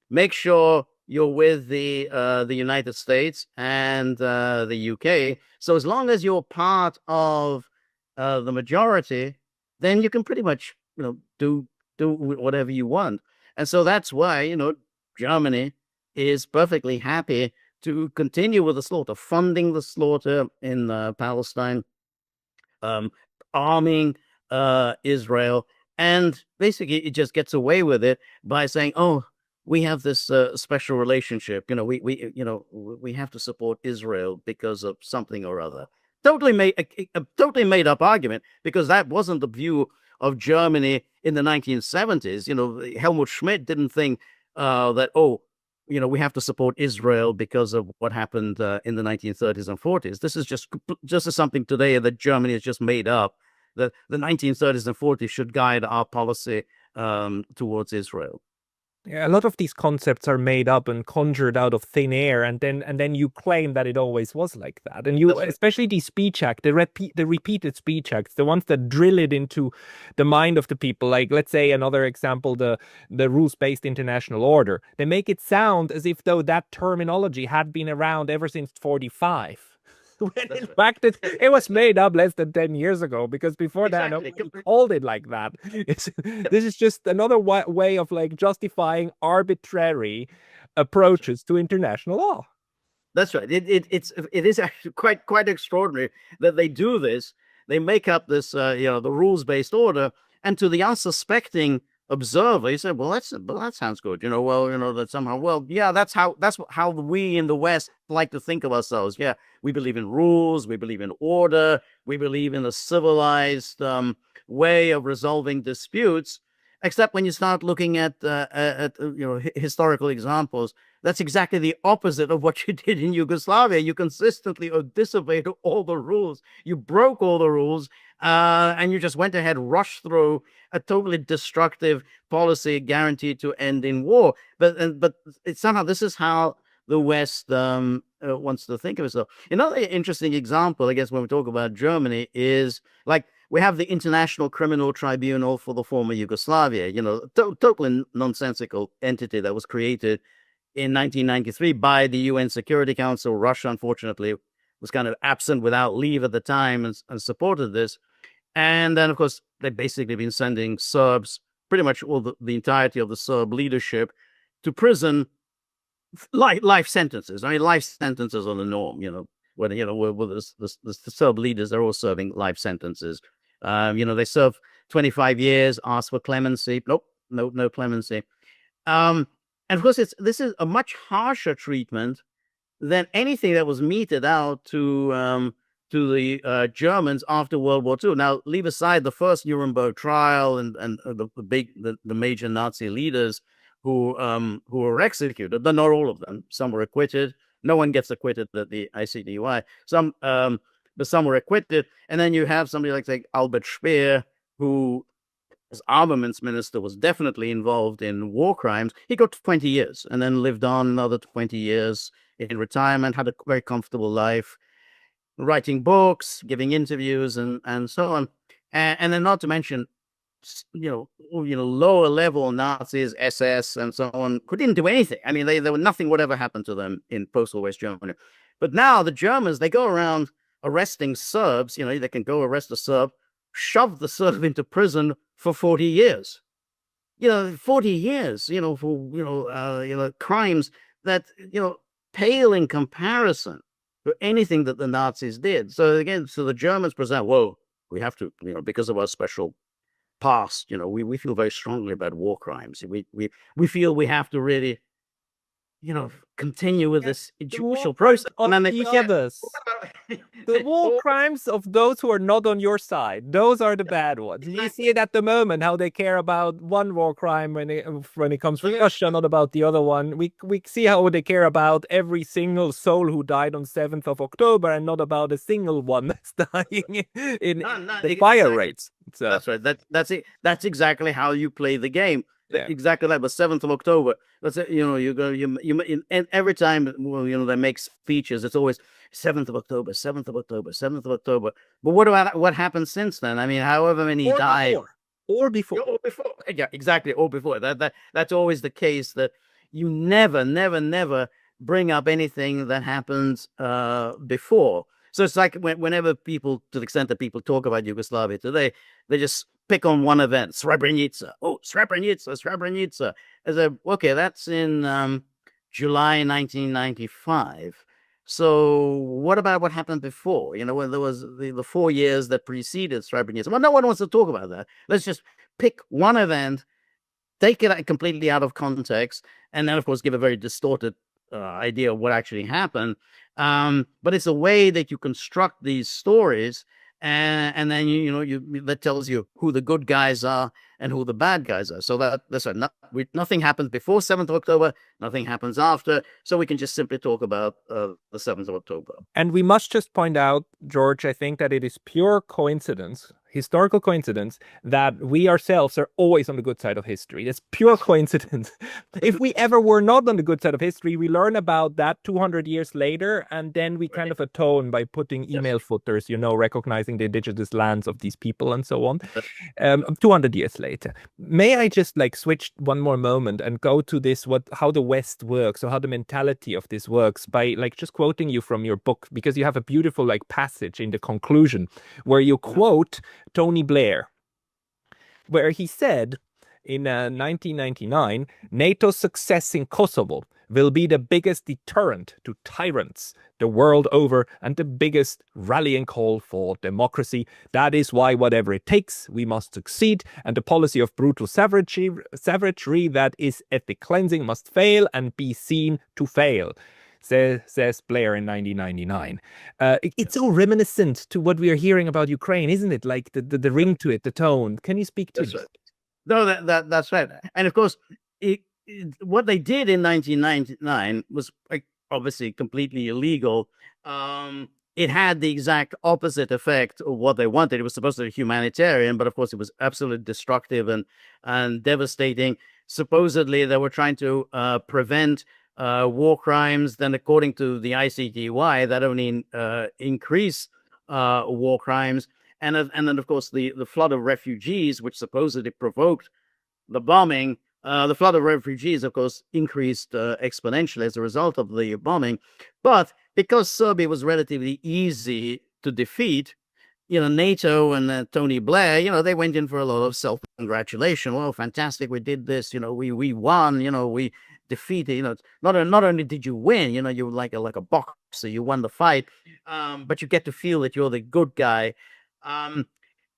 [SPEAKER 2] Make sure you're with the United States and the UK. So as long as you're part of the majority, then you can pretty much do whatever you want. And so that's why Germany is perfectly happy to continue with the slaughter, funding the slaughter in Palestine, arming Israel, and basically it just gets away with it by saying, "Oh, we have this special relationship. We have to support Israel because of something or other." Totally a totally made up argument, because that wasn't the view of Germany in the 1970s. Helmut Schmidt didn't think that we have to support Israel because of what happened in the 1930s and 40s. This is just something today that Germany has just made up. The 1930s and 40s should guide our policy towards Israel.
[SPEAKER 1] Yeah, a lot of these concepts are made up and conjured out of thin air, and then you claim that it always was like that. And you, especially the speech act, the repeated speech acts, the ones that drill it into the mind of the people. Like, let's say another example, the rules-based international order. They make it sound as if though that terminology had been around ever since 45. When in fact it was made up less than 10 years ago, because before that nobody called it like that. This is just another way of like justifying arbitrary approaches to international law.
[SPEAKER 2] That's right. It is actually quite extraordinary that they do this. They make up this the rules-based order, and to the unsuspecting observer, you say, well, that sounds good. That somehow, yeah, that's how we in the West like to think of ourselves. Yeah, we believe in rules, we believe in order, we believe in a civilized way of resolving disputes. Except when you start looking at historical examples, that's exactly the opposite of what you did in Yugoslavia. You consistently disobeyed all the rules. You broke all the rules, and you just went ahead, rushed through a totally destructive policy guaranteed to end in war. But somehow this is how the West wants to think of itself. Another interesting example, I guess, when we talk about Germany is like, we have the International Criminal Tribunal for the former Yugoslavia, totally nonsensical entity that was created in 1993 by the UN Security Council. Russia, unfortunately, was kind of absent without leave at the time and supported this. And then, of course, they've basically been sending Serbs, pretty much all the entirety of the Serb leadership, to prison, life sentences. I mean, life sentences are the norm, when the Serb leaders, they're all serving life sentences. They serve 25 years, ask for clemency. Nope, no clemency. And of course, this is a much harsher treatment than anything that was meted out to the Germans after World War II. Now, leave aside the first Nuremberg trial and the major Nazi leaders who were executed, but not all of them. Some were acquitted. No one gets acquitted at the ICDY. But some were acquitted. And then you have somebody like Albert Speer, who as armaments minister was definitely involved in war crimes. He got 20 years and then lived on another 20 years in retirement, had a very comfortable life, writing books, giving interviews, and so on. And then not to mention, lower level Nazis, SS, and so on, couldn't do anything. I mean, there were nothing would ever happen to them in post-war West Germany. But now the Germans, they go around arresting Serbs. They can go arrest a Serb, shove the Serb into prison for 40 years. 40 years, for, crimes that, pale in comparison to anything that the Nazis did. So again, the Germans present, whoa, we have to, because of our special past, we feel very strongly about war crimes. We feel we have to really, continue with this judicial process.
[SPEAKER 1] On the others. The war crimes of those who are not on your side, those are the bad ones. You see it at the moment, how they care about one war crime when it comes from Russia, not about the other one. We see how they care about every single soul who died on 7th of October and not about a single one that's dying in the fire rates. So.
[SPEAKER 2] That's right. That's it. That's exactly how you play the game.
[SPEAKER 1] Yeah.
[SPEAKER 2] Exactly that. But 7th of October. That's it. You go. And every time they make speeches, it's always 7th of October, 7th of October, 7th of October. But what happened since then? I mean, however many died,
[SPEAKER 1] or before,
[SPEAKER 2] yeah, exactly, or before. That's always the case. That you never bring up anything that happens before. So it's like whenever people, to the extent that people talk about Yugoslavia today, they just pick on one event, Srebrenica. Oh, Srebrenica. Okay, that's in July 1995. So what about what happened before? When there was the 4 years that preceded Srebrenica. Well, no one wants to talk about that. Let's just pick one event, take it completely out of context, and then, of course, give a very distorted idea of what actually happened. But it's a way that you construct these stories, and then that tells you who the good guys are and who the bad guys are. So that's right. Nothing happens before 7th of October. Nothing happens after. So we can just simply talk about the 7th of October.
[SPEAKER 1] And we must just point out, George, I think that it is pure coincidence, historical coincidence, that we ourselves are always on the good side of history. It's pure coincidence. If we ever were not on the good side of history, we learn about that 200 years later, and then we kind of atone by putting email footers, recognizing the indigenous lands of these people and so on. 200 years later. May I just switch one more moment and go to this, how the West works, or how the mentality of this works, by just quoting you from your book, because you have a beautiful passage in the conclusion where you quote Tony Blair, where he said in 1999, NATO's success in Kosovo will be the biggest deterrent to tyrants the world over and the biggest rallying call for democracy. That is why, whatever it takes, we must succeed, and the policy of brutal savagery that is ethnic cleansing must fail and be seen to fail. Says Blair in 1999. It's so reminiscent to what we are hearing about Ukraine, isn't it? Like the ring to it, the tone. Can you speak to
[SPEAKER 2] this?
[SPEAKER 1] Right.
[SPEAKER 2] No, that's right. And of course, what they did in 1999 was obviously completely illegal. It had the exact opposite effect of what they wanted. It was supposed to be humanitarian, but of course it was absolutely destructive and devastating. Supposedly they were trying to prevent war crimes. Then, according to the ICTY, that only increased war crimes. And then, of course, the flood of refugees, which supposedly provoked the bombing, the flood of refugees, of course, increased exponentially as a result of the bombing. But because Serbia was relatively easy to defeat, NATO and Tony Blair, they went in for a lot of self-congratulation. Well, fantastic, we did this. We won. We defeated. Not only did you win, you were like a boxer. You won the fight, but you get to feel that you're the good guy. And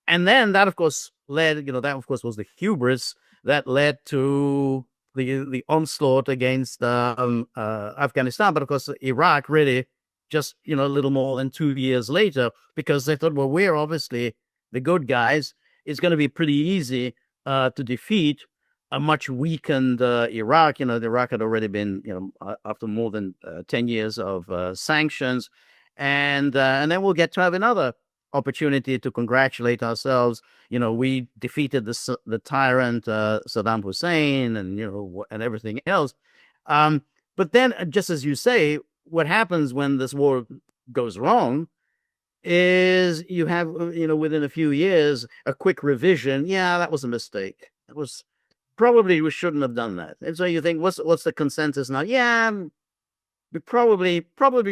[SPEAKER 2] then that, of course, led. That, of course, was the hubris that led to the onslaught against Afghanistan, but of course Iraq really just a little more than 2 years later, because they thought, well, we're obviously the good guys. It's going to be pretty easy to defeat a much weakened Iraq. Iraq had already been, after more than 10 years of sanctions, and then we'll get to have another opportunity to congratulate ourselves. We defeated the tyrant Saddam Hussein, and everything else. But then, just as you say, what happens when this war goes wrong is you have, within a few years, a quick revision. Yeah, that was a mistake. It was probably we shouldn't have done that. And so you think, what's the consensus now? Yeah, we probably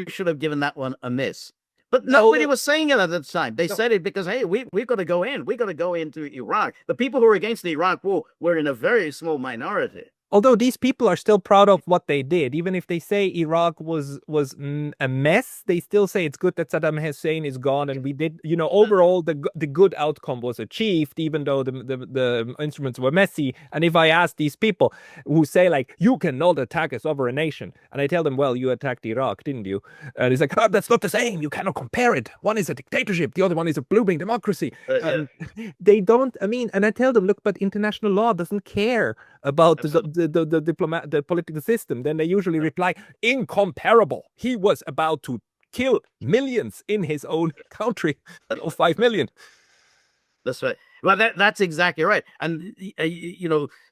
[SPEAKER 2] should have given that one a miss. But nobody was saying it at the time. They said it because, hey, we've got to go in. We've got to go into Iraq. The people who were against the Iraq war were in a very small minority.
[SPEAKER 1] Although these people are still proud of what they did, even if they say Iraq was a mess, they still say it's good that Saddam Hussein is gone, and we did, overall the good outcome was achieved, even though the instruments were messy. And if I ask these people who say like, you cannot attack a sovereign nation, and I tell them, well, you attacked Iraq, didn't you? And it's like, oh, that's not the same. You cannot compare it. One is a dictatorship, the other one is a blooming democracy. They don't. I mean, and I tell them, look, but international law doesn't care about the political system. Then they usually reply, incomparable. He was about to kill millions in his own country, or 5 million.
[SPEAKER 2] That's right. Well, that's exactly right. And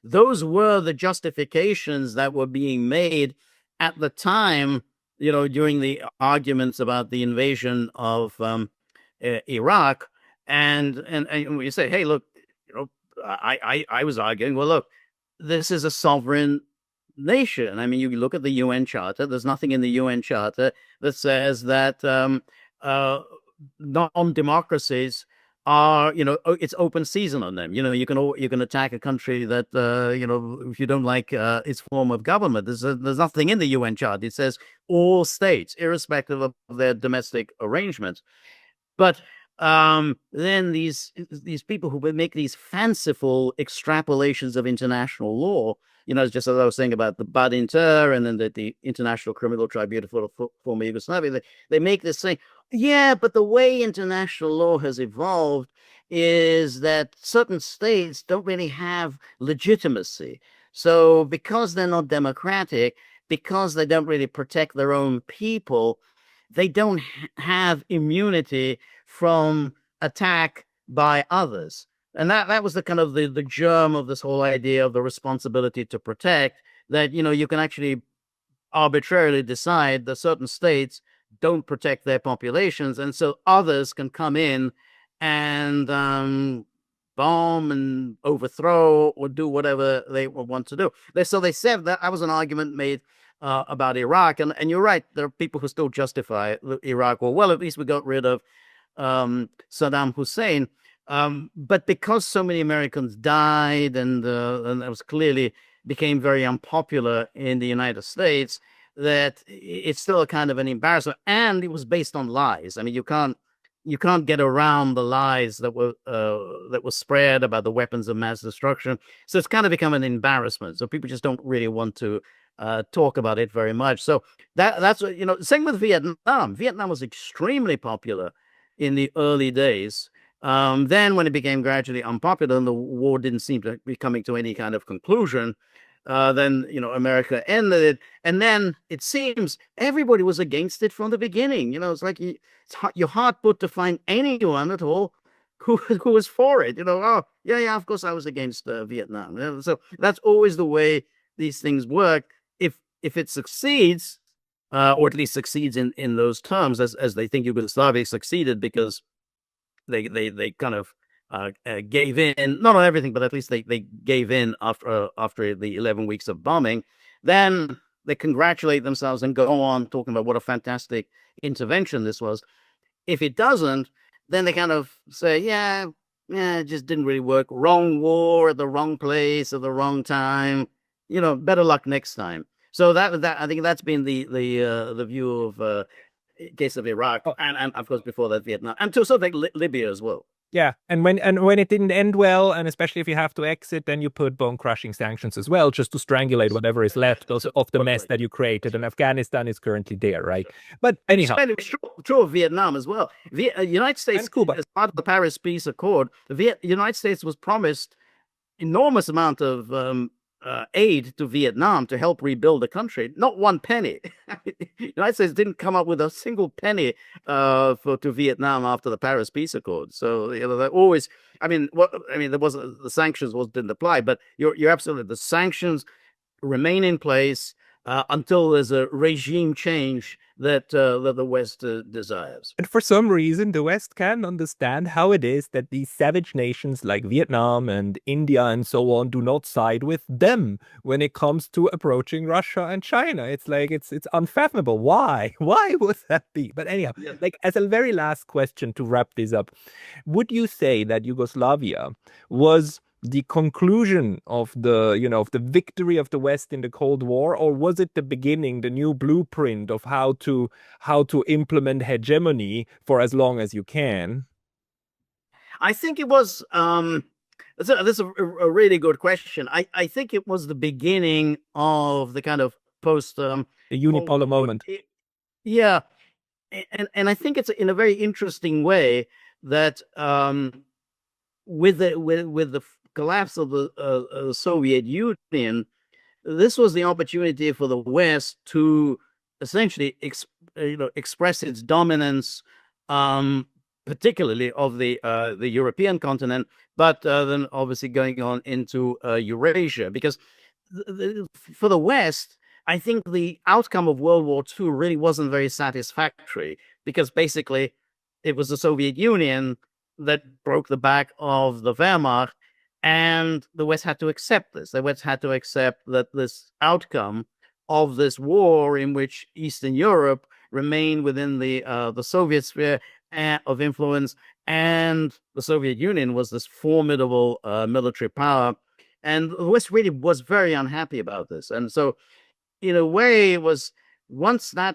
[SPEAKER 2] those were the justifications that were being made at the time, during the arguments about the invasion of Iraq. And you say, hey, look, I was arguing, well, look, this is a sovereign nation. I mean, you look at the UN Charter. There's nothing in the UN Charter that says that non-democracies are, it's open season on them. You can attack a country that if you don't like its form of government. There's nothing in the UN Charter. It says all states, irrespective of their domestic arrangements. But then these people who would make these fanciful extrapolations of international law, just as I was saying about the Bad Inter and then the International Criminal Tribunal for former Yugoslavia, they make this saying, yeah, but the way international law has evolved is that certain states don't really have legitimacy. So because they're not democratic, because they don't really protect their own people, they don't have immunity from attack by others. And that was the kind of the germ of this whole idea of the responsibility to protect, that, you can actually arbitrarily decide that certain states don't protect their populations. And so others can come in and bomb and overthrow or do whatever they want to do. So they said that was an argument made about Iraq. And you're right, there are people who still justify Iraq. Well, at least we got rid of Saddam Hussein. But because so many Americans died and it was clearly became very unpopular in the United States, that it's still a kind of an embarrassment. And it was based on lies. I mean, you can't get around the lies that were spread about the weapons of mass destruction. So it's kind of become an embarrassment. So people just don't really want to talk about it very much. So that's what, same with Vietnam. Vietnam was extremely popular in the early days. Then when it became gradually unpopular and the war didn't seem to be coming to any kind of conclusion, then America ended it, and then it seems everybody was against it from the beginning. It's like you're hard put to find anyone at all who was for it. Oh yeah, of course I was against Vietnam. So that's always the way these things work. If it succeeds, or at least succeeds in those terms, as they think Yugoslavia succeeded, because they kind of gave in, not on everything, but at least they gave in after the 11 weeks of bombing. Then they congratulate themselves and go on talking about what a fantastic intervention this was. If it doesn't, then they kind of say, yeah, it just didn't really work. Wrong war at the wrong place at the wrong time. Better luck next time. So that I think that's been the view of case of Iraq, and of course before that Vietnam, and to a certain extent Libya as well.
[SPEAKER 1] Yeah, and when it didn't end well, and especially if you have to exit, then you put bone-crushing sanctions as well, just to strangulate whatever is left of the mess
[SPEAKER 2] Absolutely.
[SPEAKER 1] that you created. And Afghanistan is currently there, right? But
[SPEAKER 2] And
[SPEAKER 1] anyhow,
[SPEAKER 2] especially true of Vietnam as well. The United States,
[SPEAKER 1] and Cuba.
[SPEAKER 2] as part of the Paris Peace Accord, the United States was promised enormous amount of aid to Vietnam to help rebuild the country. Not one penny. The United States didn't come up with a single penny to Vietnam after the Paris Peace Accord. So they always. I mean, there was the sanctions didn't apply, but you're absolutely the sanctions remain in place until there's a regime change that the West desires.
[SPEAKER 1] And for some reason, the West can understand how it is that these savage nations like Vietnam and India and so on do not side with them when it comes to approaching Russia and China. It's like it's unfathomable. Why? Why would that be? But anyhow,
[SPEAKER 2] Yeah.
[SPEAKER 1] like as a very last question to wrap this up, would you say that Yugoslavia was the conclusion of the victory of the West in the Cold War, or was it the beginning, the new blueprint of how to implement hegemony for as long as you can?
[SPEAKER 2] I think it was. That's a really good question. I think it was the beginning of the kind of post
[SPEAKER 1] The
[SPEAKER 2] Cold
[SPEAKER 1] unipolar
[SPEAKER 2] War.
[SPEAKER 1] moment.
[SPEAKER 2] Yeah, and I think it's in a very interesting way that with the collapse of the Soviet Union, this was the opportunity for the West to essentially express its dominance, um, particularly of the European continent, but then obviously going on into Eurasia. Because for the West, I think the outcome of World War II really wasn't very satisfactory, because basically it was the Soviet Union that broke the back of the Wehrmacht, and the West had to accept this. The West had to accept that this outcome of this war, in which Eastern Europe remained within the Soviet sphere of influence, and the Soviet Union was this formidable military power. And the West really was very unhappy about this. And so, in a way, it was once that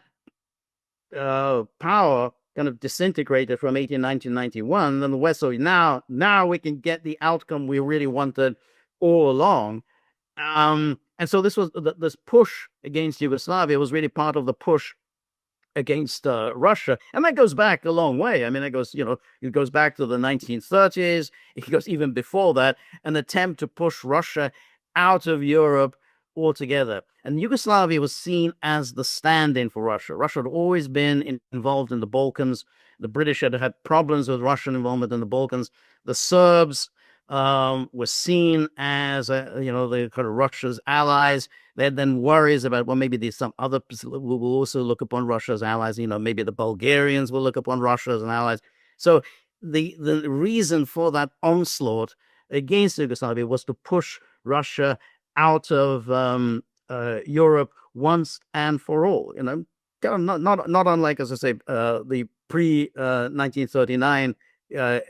[SPEAKER 2] power kind of disintegrated from 1991, then the West, so now we can get the outcome we really wanted all along. And so this push against Yugoslavia was really part of the push against Russia, and that goes back a long way. I mean, it goes back to the 1930s. It goes even before that, an attempt to push Russia out of Europe altogether. And Yugoslavia was seen as the stand-in for Russia. Russia had always been involved in the Balkans. The British had had problems with Russian involvement in the Balkans. The Serbs were seen as the kind of Russia's allies. They had then worries about, well, maybe there's some other who will also look upon Russia as allies. Maybe the Bulgarians will look upon Russia as an allies. So the reason for that onslaught against Yugoslavia was to push Russia out of Europe once and for all. Not unlike, as I say, the pre 1939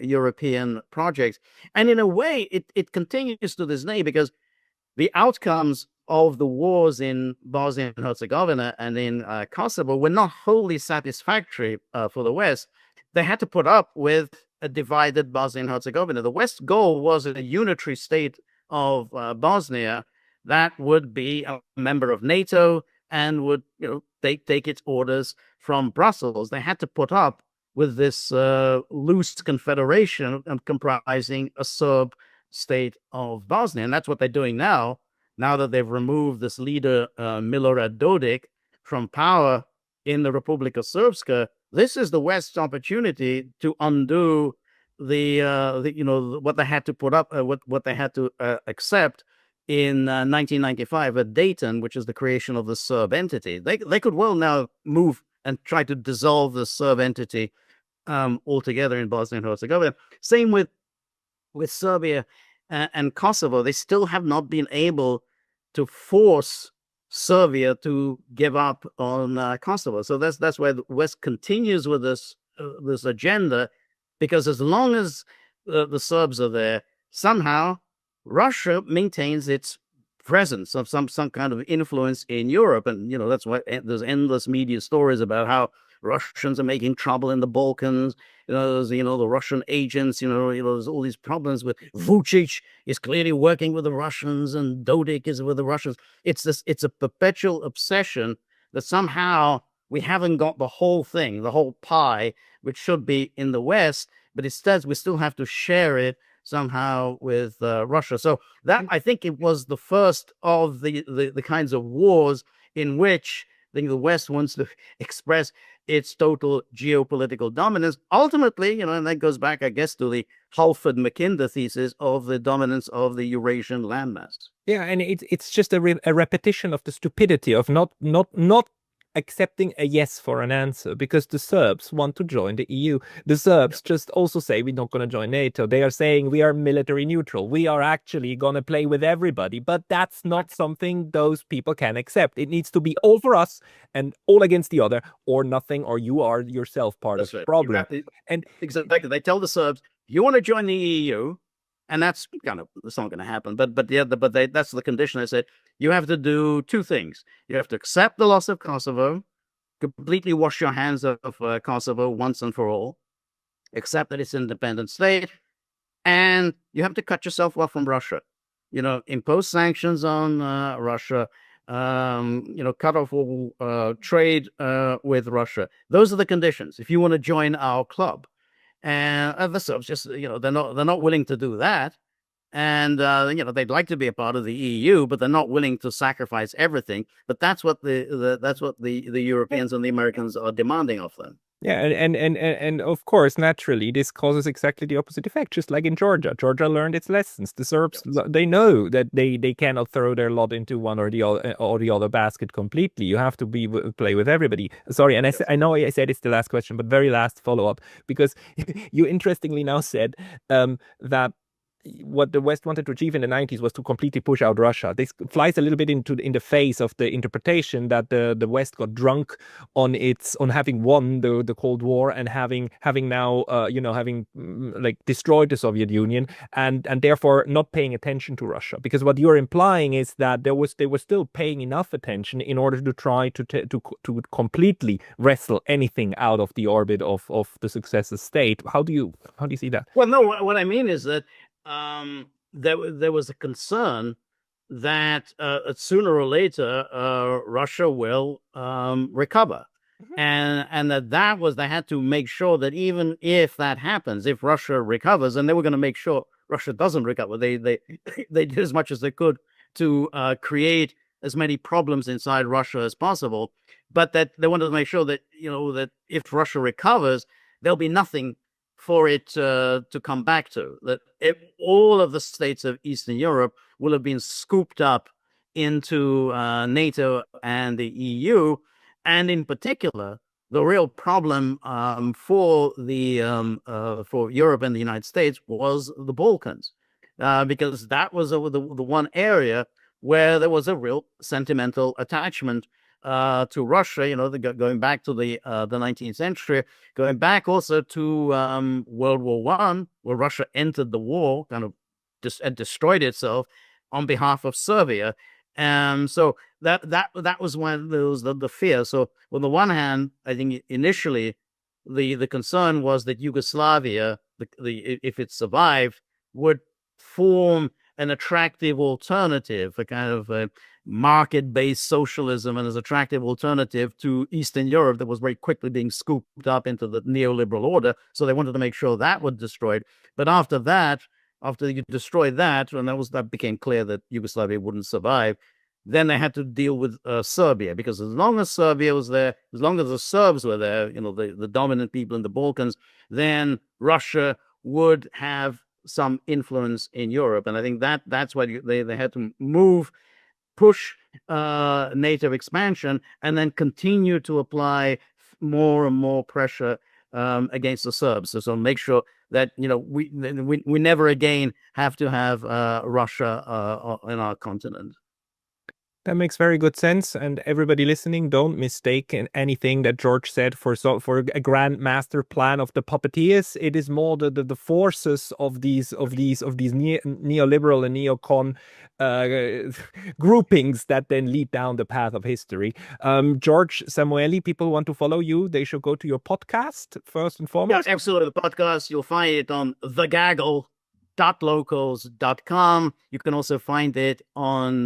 [SPEAKER 2] European projects. And in a way, it continues to this day, because the outcomes of the wars in Bosnia and Herzegovina and in Kosovo were not wholly satisfactory for the West. They had to put up with a divided Bosnia and Herzegovina. The West's goal was a unitary state of Bosnia that would be a member of NATO and would take its orders from Brussels. They had to put up with this loose confederation comprising a Serb state of Bosnia. And that's what they're doing now that they've removed this leader, Milorad Dodik, from power in the Republika Srpska. This is the West's opportunity to undo what they had to put up, what they had to accept in 1995 at Dayton, which is the creation of the Serb entity. They could well now move and try to dissolve the Serb entity altogether in Bosnia and Herzegovina. Same with Serbia and Kosovo. They still have not been able to force Serbia to give up on Kosovo. So that's why the West continues with this agenda, because as long as the Serbs are there, somehow Russia maintains its presence of some kind of influence in Europe. And that's why there's endless media stories about how Russians are making trouble in the Balkans, the Russian agents, there's all these problems with Vucic is clearly working with the Russians and Dodik is with the Russians. It's a perpetual obsession that somehow we haven't got the whole thing, the whole pie, which should be in the West, but instead we still have to share it somehow with Russia. So that, I think, it was the first of the kinds of wars in which the West wants to express its total geopolitical dominance. Ultimately, and that goes back, I guess, to the Halford-Mackinder thesis of the dominance of the Eurasian landmass.
[SPEAKER 1] Yeah, and it's just a repetition of the stupidity of not accepting a yes for an answer, because the Serbs want to join the EU. The Serbs just also say we're not going to join NATO. They are saying we are military neutral. We are actually going to play with everybody, but that's not something those people can accept. It needs to be all for us and all against the other, or nothing, or you are yourself part of the problem.
[SPEAKER 2] And exactly, they tell the Serbs, you want to join the EU, and that's not going to happen. But that's the condition. They said you have to do two things. You have to accept the loss of Kosovo, completely wash your hands of Kosovo once and for all, accept that it's an independent state, and you have to cut yourself off from Russia. Impose sanctions on Russia. Cut off all trade with Russia. Those are the conditions if you want to join our club. And the Serbs just, they're not willing to do that. And, they'd like to be a part of the EU, but they're not willing to sacrifice everything. But that's what the Europeans and the Americans are demanding of them.
[SPEAKER 1] Yeah, and of course, naturally, this causes exactly the opposite effect, just like in Georgia. Georgia learned its lessons. The Serbs, they know that they cannot throw their lot into one or the other basket completely. You have to play with everybody. Sorry, and I know I said it's the last question, but very last follow-up, because you interestingly now said that what the West wanted to achieve in the 90s was to completely push out Russia. This flies a little bit in the face of the interpretation that the West got drunk on having won the Cold War and having now like destroyed the Soviet Union and therefore not paying attention to Russia. Because what you're implying is that they were still paying enough attention in order to try to completely wrestle anything out of the orbit of the successor state. How do you see that?
[SPEAKER 2] Well, no, what I mean is that there was a concern that sooner or later Russia will recover, and that they had to make sure that even if that happens, if Russia recovers, and they were going to make sure Russia doesn't recover, they did as much as they could to create as many problems inside Russia as possible, but that they wanted to make sure that that if Russia recovers, there'll be nothing for it to come back to, that all of the states of Eastern Europe will have been scooped up into NATO and the EU. And in particular, the real problem for Europe and the United States was the Balkans, because that was the one area where there was a real sentimental attachment to Russia, going back to the 19th century, going back also to World War I, where Russia entered the war, kind of destroyed itself on behalf of Serbia. So that was when there was the fear. So on the one hand, I think initially the concern was that Yugoslavia, if it survived, would form an attractive alternative, a kind of a market-based socialism, and as attractive alternative to Eastern Europe that was very quickly being scooped up into the neoliberal order. So they wanted to make sure that was destroyed. But after you destroy that, and that became clear that Yugoslavia wouldn't survive, then they had to deal with Serbia, because as long as Serbia was there, as long as the Serbs were there, the dominant people in the Balkans, then Russia would have some influence in Europe. And I think that's why they had to push NATO expansion, and then continue to apply more and more pressure against the Serbs. So make sure that we never again have to have Russia in our continent.
[SPEAKER 1] That makes very good sense. And everybody listening, don't mistake anything that George said for a grand master plan of the puppeteers. It is more the forces of these neoliberal and neocon groupings that then lead down the path of history. George Szamuely, people want to follow you. They should go to your podcast first and foremost.
[SPEAKER 2] Yes, absolutely. The podcast, you'll find it on thegaggle.locals.com. You can also find it on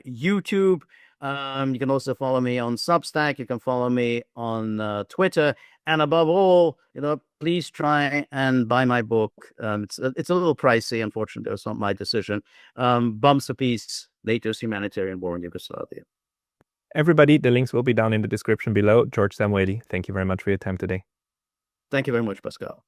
[SPEAKER 2] YouTube. You can also follow me on Substack. You can follow me on Twitter. And above all, please try and buy my book. It's a little pricey, unfortunately. It's not my decision. Bumps of Peace, NATO's Humanitarian War in Yugoslavia.
[SPEAKER 1] Everybody, the links will be down in the description below. George Szamuely, thank you very much for your time today.
[SPEAKER 2] Thank you very much, Pascal.